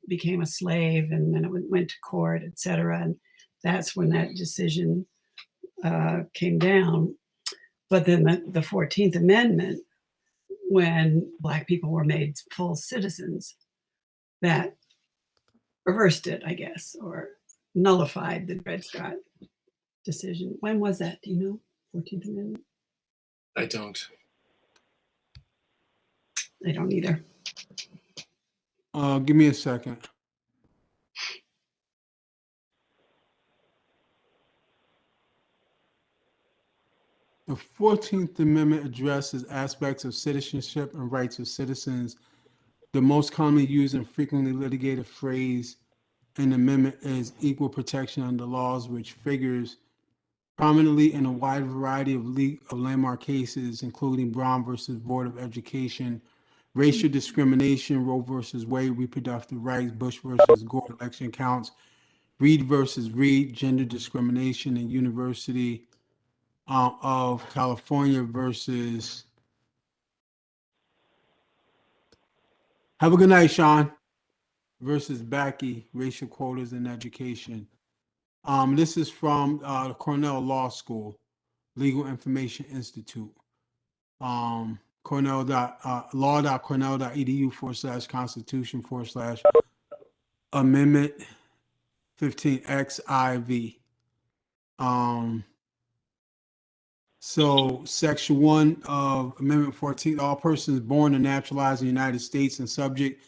became a slave, and then it went to court, etc. And that's when that decision came down. But then the 14th Amendment, when Black people were made full citizens, that reversed it, I guess, or nullified the Dred Scott decision. When was that? Do you know? 14th Amendment? I don't. I don't either. Give me a second. The 14th Amendment addresses aspects of citizenship and rights of citizens. The most commonly used and frequently litigated phrase in the amendment is equal protection under laws, which figures prominently in a wide variety of landmark cases, including Brown versus Board of Education, racial discrimination, Roe versus Wade, reproductive rights, Bush versus Gore, election counts, Reed versus Reed, gender discrimination, and University of California versus. Have a good night, Sean. Versus Backy, racial quotas in education. This is from the Cornell Law School, Legal Information Institute. law.cornell.edu/constitution/amendment 15XIV. So section 1 of Amendment 14, all persons born and naturalized in the United States and subject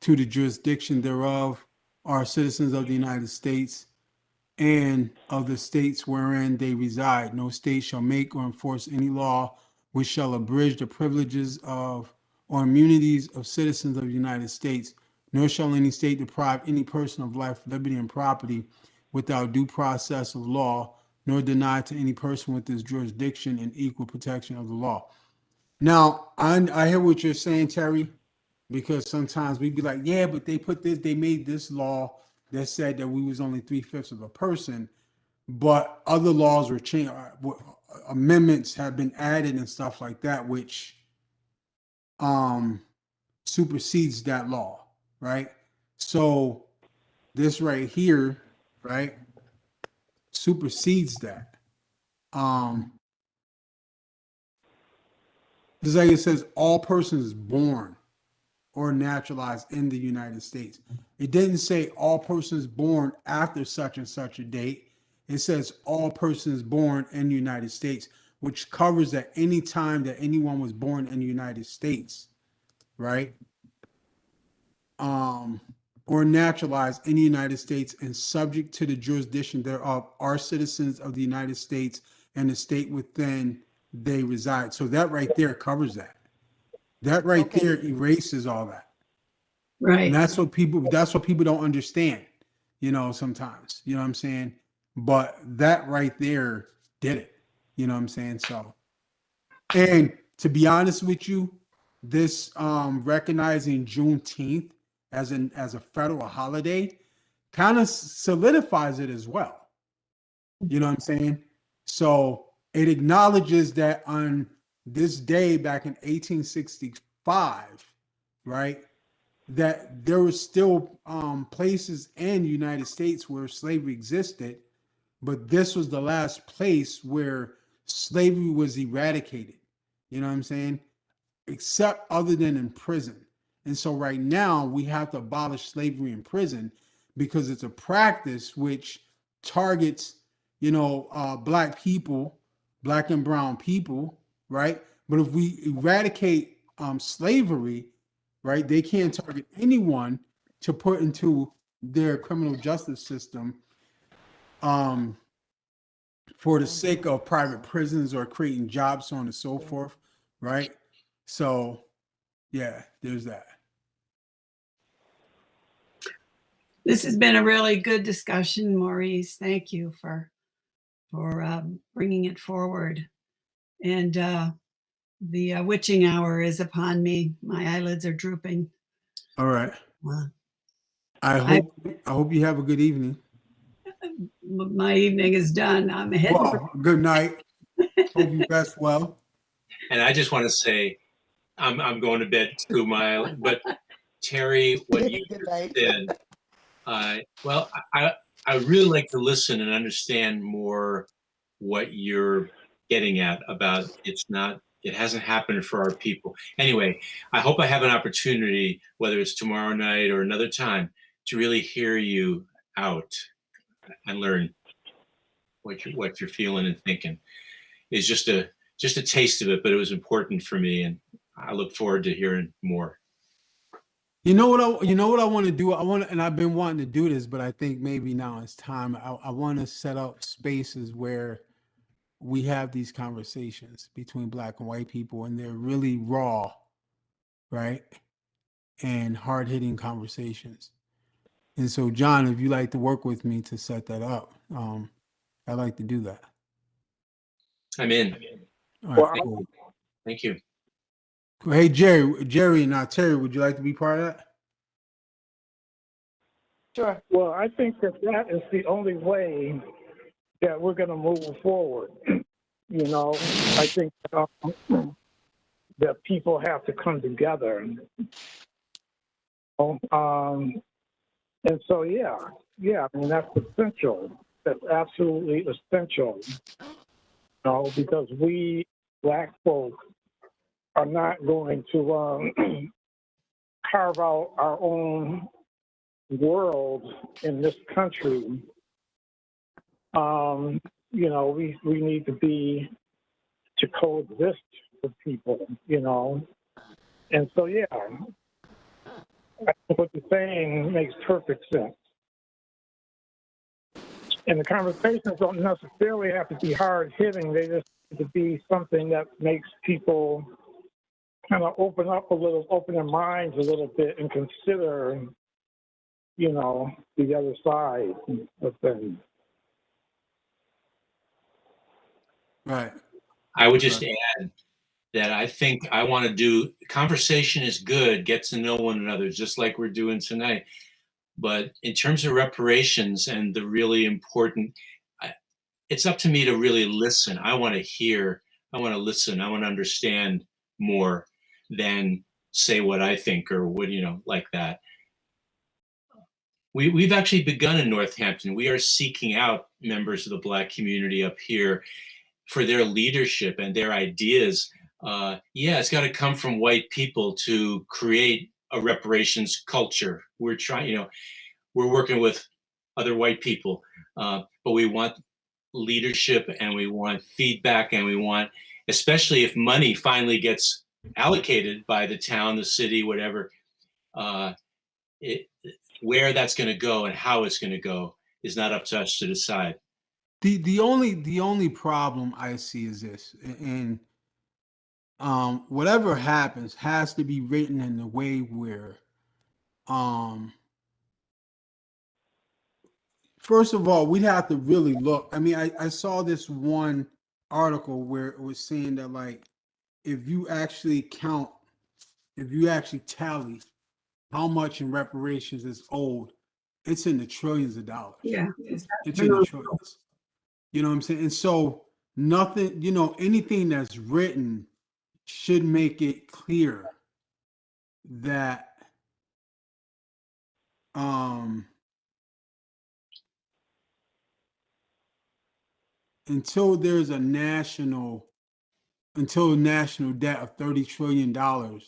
to the jurisdiction thereof are citizens of the United States and of the states wherein they reside. No state shall make or enforce any law which shall abridge the privileges of or immunities of citizens of the United States, nor shall any state deprive any person of life, liberty, and property without due process of law, nor deny to any person with this jurisdiction an equal protection of the law. Now, I hear what you're saying, Terry, because sometimes we'd be like, yeah, but they made this law that said that we was only 3/5 of a person, but other laws were changed, amendments have been added and stuff like that, which supersedes that law, right? So this right here, right, supersedes that. Just like it says, all persons born or naturalized in the United States. It didn't say all persons born after such and such a date. It says all persons born in the United States, which covers at any time that anyone was born in the United States, right? Or naturalized in the United States and subject to the jurisdiction thereof are citizens of the United States and the state within they reside. So that right there covers that. That right Okay. there erases all that. And Right. that's what people don't understand, sometimes. You know what I'm saying? But that right there did it. You know what I'm saying? So, and to be honest with you, this recognizing Juneteenth as a federal holiday kind of solidifies it as well. You know what I'm saying? So it acknowledges that on this day back in 1865, right, that there were still places in the United States where slavery existed, but this was the last place where slavery was eradicated. You know what I'm saying? Except other than in prison. And so right now we have to abolish slavery in prison because it's a practice which targets, black people, black and brown people, right? But if we eradicate slavery, right, they can't target anyone to put into their criminal justice system for the sake of private prisons or creating jobs, so on and so forth, right? So yeah, there's that. This has been a really good discussion, Maurice. Thank you for bringing it forward. And the witching hour is upon me. My eyelids are drooping. All right. Uh, I hope you have a good evening. my evening is done. I'm heading. Well, good night. Hope you rest well. And I just want to say, I'm going to bed too, but Terry, what you Good night. said, well, I really like to listen and understand more what you're getting at about it hasn't happened for our people. Anyway, I hope I have an opportunity, whether it's tomorrow night or another time, to really hear you out and learn what you're feeling and thinking. It's just a taste of it, but it was important for me, and I look forward to hearing more. You know what I want to do? And I've been wanting to do this, but I think maybe now it's time. I want to set up spaces where we have these conversations between black and white people, and they're really raw, right? And hard hitting conversations. And so, John, if you like to work with me to set that up, I'd like to do that. I'm in. All Well, right, cool. Thank you. Hey, Jerry, now Terry, would you like to be part of that? Sure. Well, I think that that is the only way that we're going to move forward. You know, I think that people have to come together. And so, yeah, I mean, that's essential. That's absolutely essential. You know, because we black folk are not going to carve out our own world in this country. You know, we need to coexist with people, you know. And so, yeah, I think what you're saying makes perfect sense. And the conversations don't necessarily have to be hard hitting. They just need to be something that makes people kind of open their minds a little bit and consider, you know, the other side of things. Right. I would just add that I think I want to do conversation is good, get to know one another, just like we're doing tonight. But in terms of reparations and the really important, it's up to me to really listen. I want to hear, I want to listen, I want to understand more than say what I think or what, you know, like that. We've actually begun in Northampton. We are seeking out members of the Black community up here for their leadership and their ideas. Yeah, it's got to come from white people to create a reparations culture. We're trying, you know, we're working with other white people, but we want leadership and we want feedback and we want, especially if money finally gets allocated by the town, the city, whatever, where that's going to go and how it's going to go is not up to us to decide. The only problem I see is this, and whatever happens has to be written in a way where, first of all, we'd have to really look. I mean, I saw this one article where it was saying that, like, if you actually count, if you actually tally how much in reparations is owed, it's in the trillions of dollars. Yeah. It's in the trillions. You know what I'm saying? And so nothing, you know, anything that's written should make it clear that until there's a national debt of $30 trillion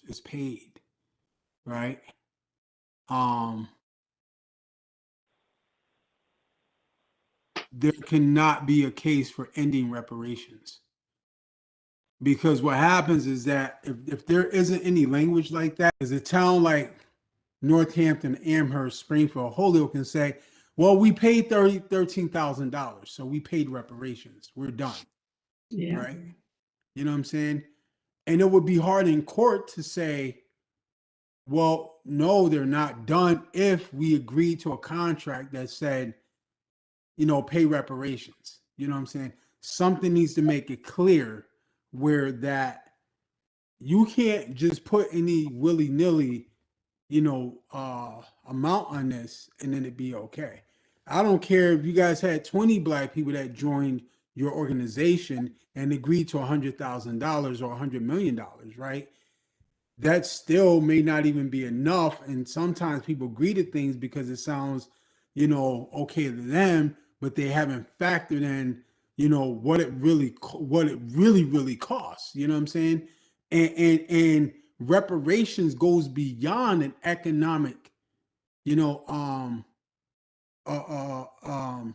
is paid, right? There cannot be a case for ending reparations. Because what happens is that if there isn't any language like that, is a town like Northampton, Amherst, Springfield, Holyoke can say, well, we paid $13,000, so we paid reparations. We're done. Yeah. Right? You know what I'm saying? And it would be hard in court to say, well, no, they're not done if we agreed to a contract that said, you know, pay reparations. You know what I'm saying? Something needs to make it clear where that you can't just put any willy-nilly, you know, amount on this and then it'd be okay. I don't care if you guys had 20 black people that joined your organization and agreed to $100,000 or $100 million, right? That still may not even be enough. And sometimes people agree to things because it sounds, you know, okay to them, but they haven't factored in, you know, what it really costs. You know what I'm saying? And reparations goes beyond an economic, you know,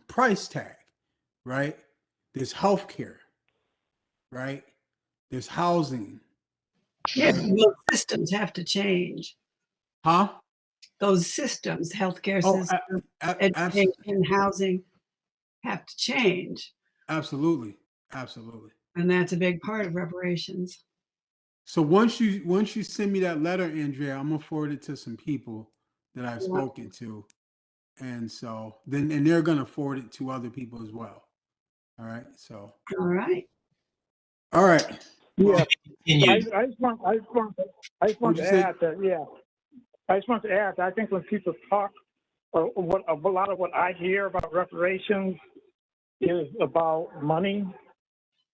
price tag, right? There's healthcare, right? There's housing. Yeah, Right? those systems have to change. Huh? Those systems, healthcare Oh, system, education, housing, have to change. absolutely. Absolutely. And that's a big part of reparations. So once you send me that letter, Andrea, I'm gonna forward it to some people that I've spoken to, and so then they're gonna forward it to other people as well. All right. So All right. all right. Yeah. Continued. I just want What'd to you say? add that, yeah. I just want to add that I think when people talk, or what a lot of what I hear about reparations is about money,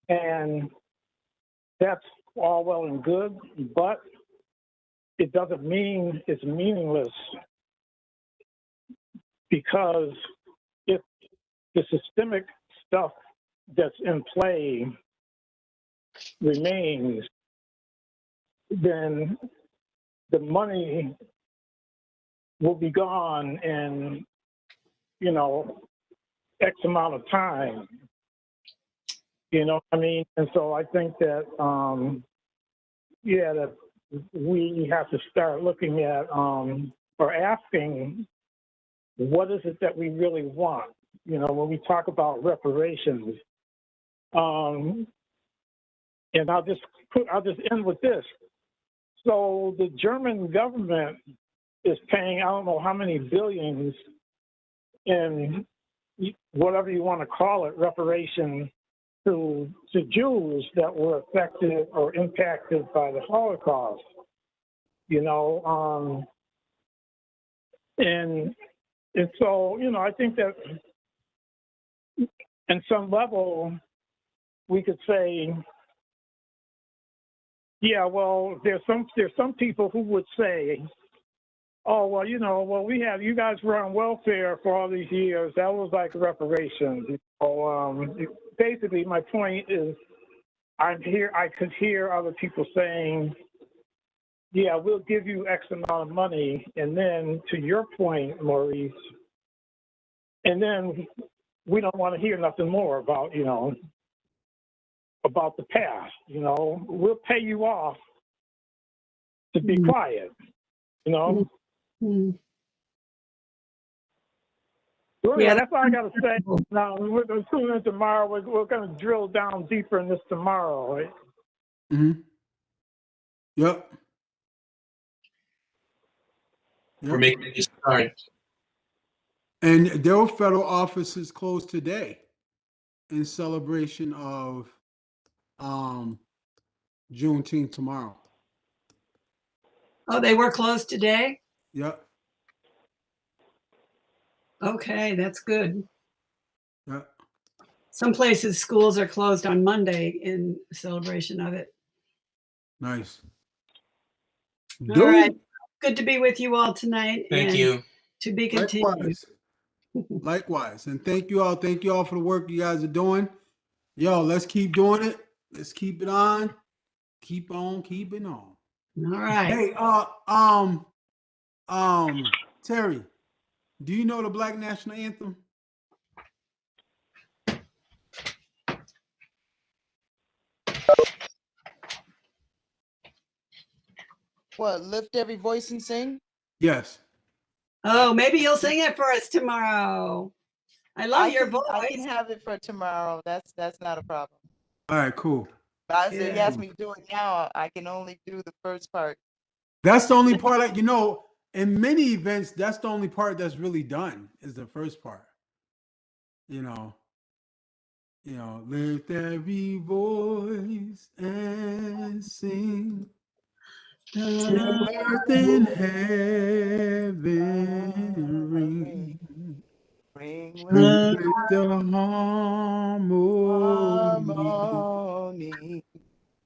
and that's all well and good, but it doesn't mean it's meaningless, because if the systemic stuff that's in play remains, then the money will be gone in, X amount of time. You know what I mean? And so I think that, that we have to start looking at, or asking, what is it that we really want? When we talk about reparations. And I'll just end with this. So the German government is paying, I don't know how many billions in whatever you want to call it, reparation to Jews that were affected or impacted by the Holocaust. And so, I think that in some level we could say, yeah, well, there's some people who would say, oh, well, you guys were on welfare for all these years. That was like reparations. Basically, my point is, I could hear other people saying, yeah, we'll give you X amount of money. And then to your point, Maurice, and then we don't want to hear nothing more about, about the past. We'll pay you off to be quiet, Mm. Well, Yeah, that's all I got to say. Now, we're going to tune in tomorrow. We're going to drill down deeper in this tomorrow, right? Mm-hmm. Yep. We're making a start. And their federal offices closed today in celebration of Juneteenth tomorrow. Oh, they were closed today? Yep. Okay, that's good. Yep. Some places schools are closed on Monday in celebration of it. Nice. All right. Good to be with you all tonight. Thank and you. To be continued. Likewise. Likewise. And thank you all. Thank you all for the work you guys are doing. Yo, let's keep doing it. Let's keep it on. Keep on keeping on. All right. Hey, Terry, do you know the Black National Anthem? What, lift every voice and sing? Yes. Oh, maybe you'll sing it for us tomorrow. I love your voice. I can have it for tomorrow. That's not a problem. All right, cool. But if you Yeah. ask me to do it now, I can only do the first part. That's the only part that, in many events, that's the only part that's really done is the first part. Lift every voice and sing. To earth and heaven ring. Ring With with the harmony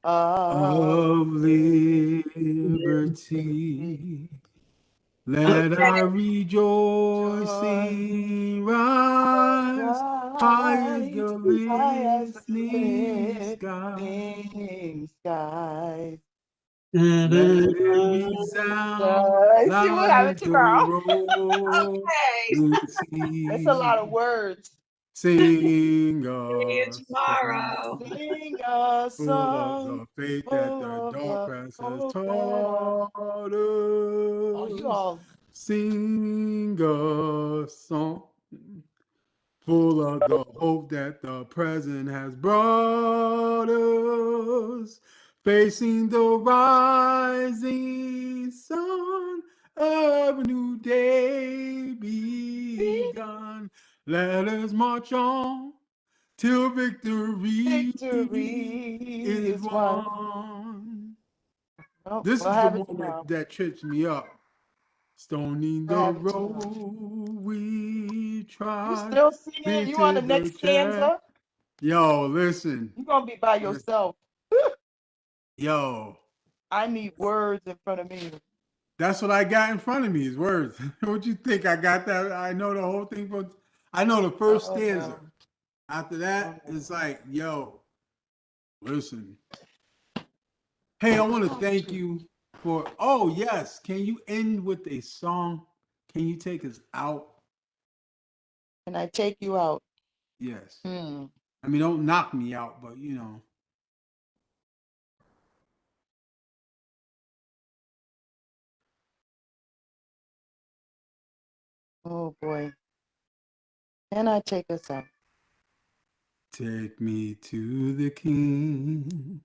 of liberty. Let our rejoicing rise high as the listening sky. skies. Let it resound See what happened like the tomorrow. rolling sea. That's a lot of words. Sing See you us tomorrow. Sing a full of song the faith that full the of dark the past has hope that taught oh, you us. all Sing a song full of the hope that the present has brought us, facing the rising sun of a new day begun. Let us march on till victory Victory is is won. won. Oh, This we'll is the have it one tomorrow. that trips me up. Stoning We'll the have it tomorrow. road we You trod, still singing? You on the painted the next track. stanza? Yo, listen. You're gonna be by yourself. Yo, I need words in front of me. that's what I got in front of me is words. What you think? I got that. I know the whole thing from, I know the first Oh stanza. no. After Oh that, no. it's like, yo, listen. Hey, I want to thank you for, oh, yes. Can you end with a song? Can you take us out? Can I take you out? Yes. Hmm. I mean, don't knock me out, but you know. Oh boy. Can I take us out? Take me to the King.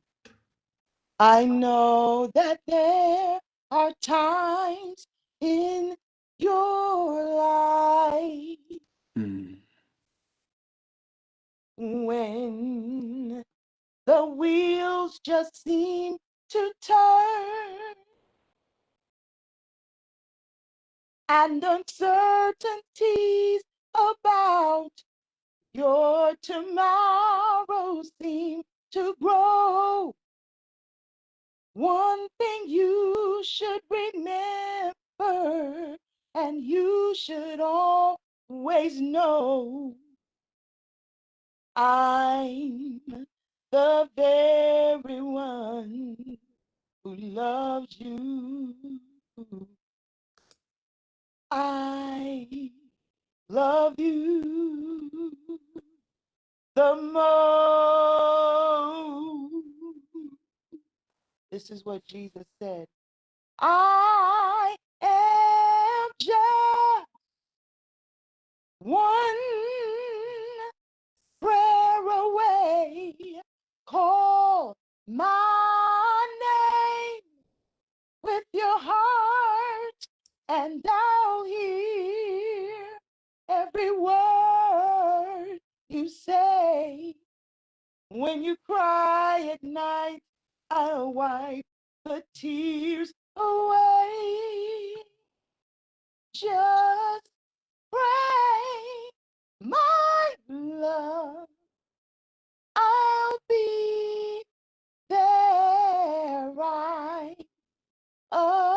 I know that there are times in your life Hmm. when the wheels just seem to turn and uncertainties about your tomorrow seem to grow. One thing you should remember, and you should always know, I'm the very one who loves you. I love you the most. This is what Jesus said. I am just one prayer away. Call my name with your heart, and I'll hear every word you say. When you cry at night, I'll wipe the tears away. Just pray, my love. I'll be there right away.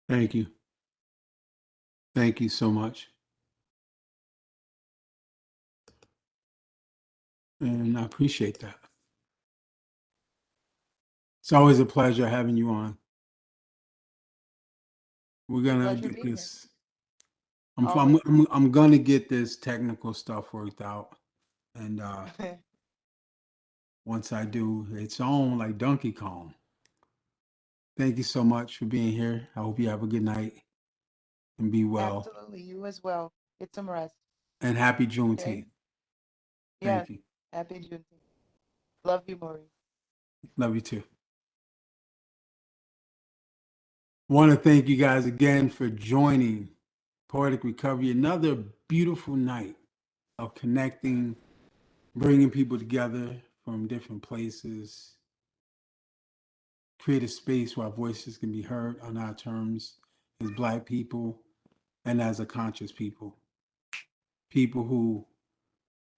Thank you. Thank you so much. And I appreciate that. It's always a pleasure having you on. We're gonna Pleasure get being here. this. Always. I'm gonna get this technical stuff worked out, and once I do, it's on like Donkey Kong. Thank you so much for being here. I hope you have a good night and be well. Absolutely. You as well. Get some rest. And happy Okay? Juneteenth. Yes. Thank you. Happy Juneteenth. Love you, Maurice. Love you too. Want to thank you guys again for joining Poetic Recovery. Another beautiful night of connecting, bringing people together from different places, create a space where our voices can be heard on our terms as Black people and as a conscious people. People who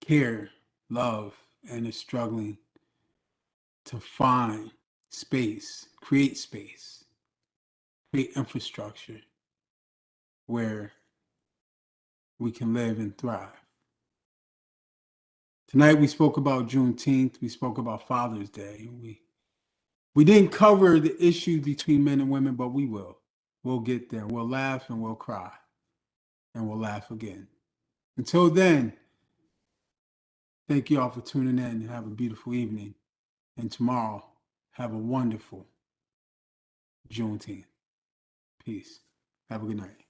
care, love, and are struggling to find space, create infrastructure where we can live and thrive. Tonight we spoke about Juneteenth. We spoke about Father's Day. We didn't cover the issue between men and women, but we will. We'll get there. We'll laugh and we'll cry and we'll laugh again. Until then, thank you all for tuning in and have a beautiful evening. And tomorrow, have a wonderful Juneteenth. Peace. Have a good night.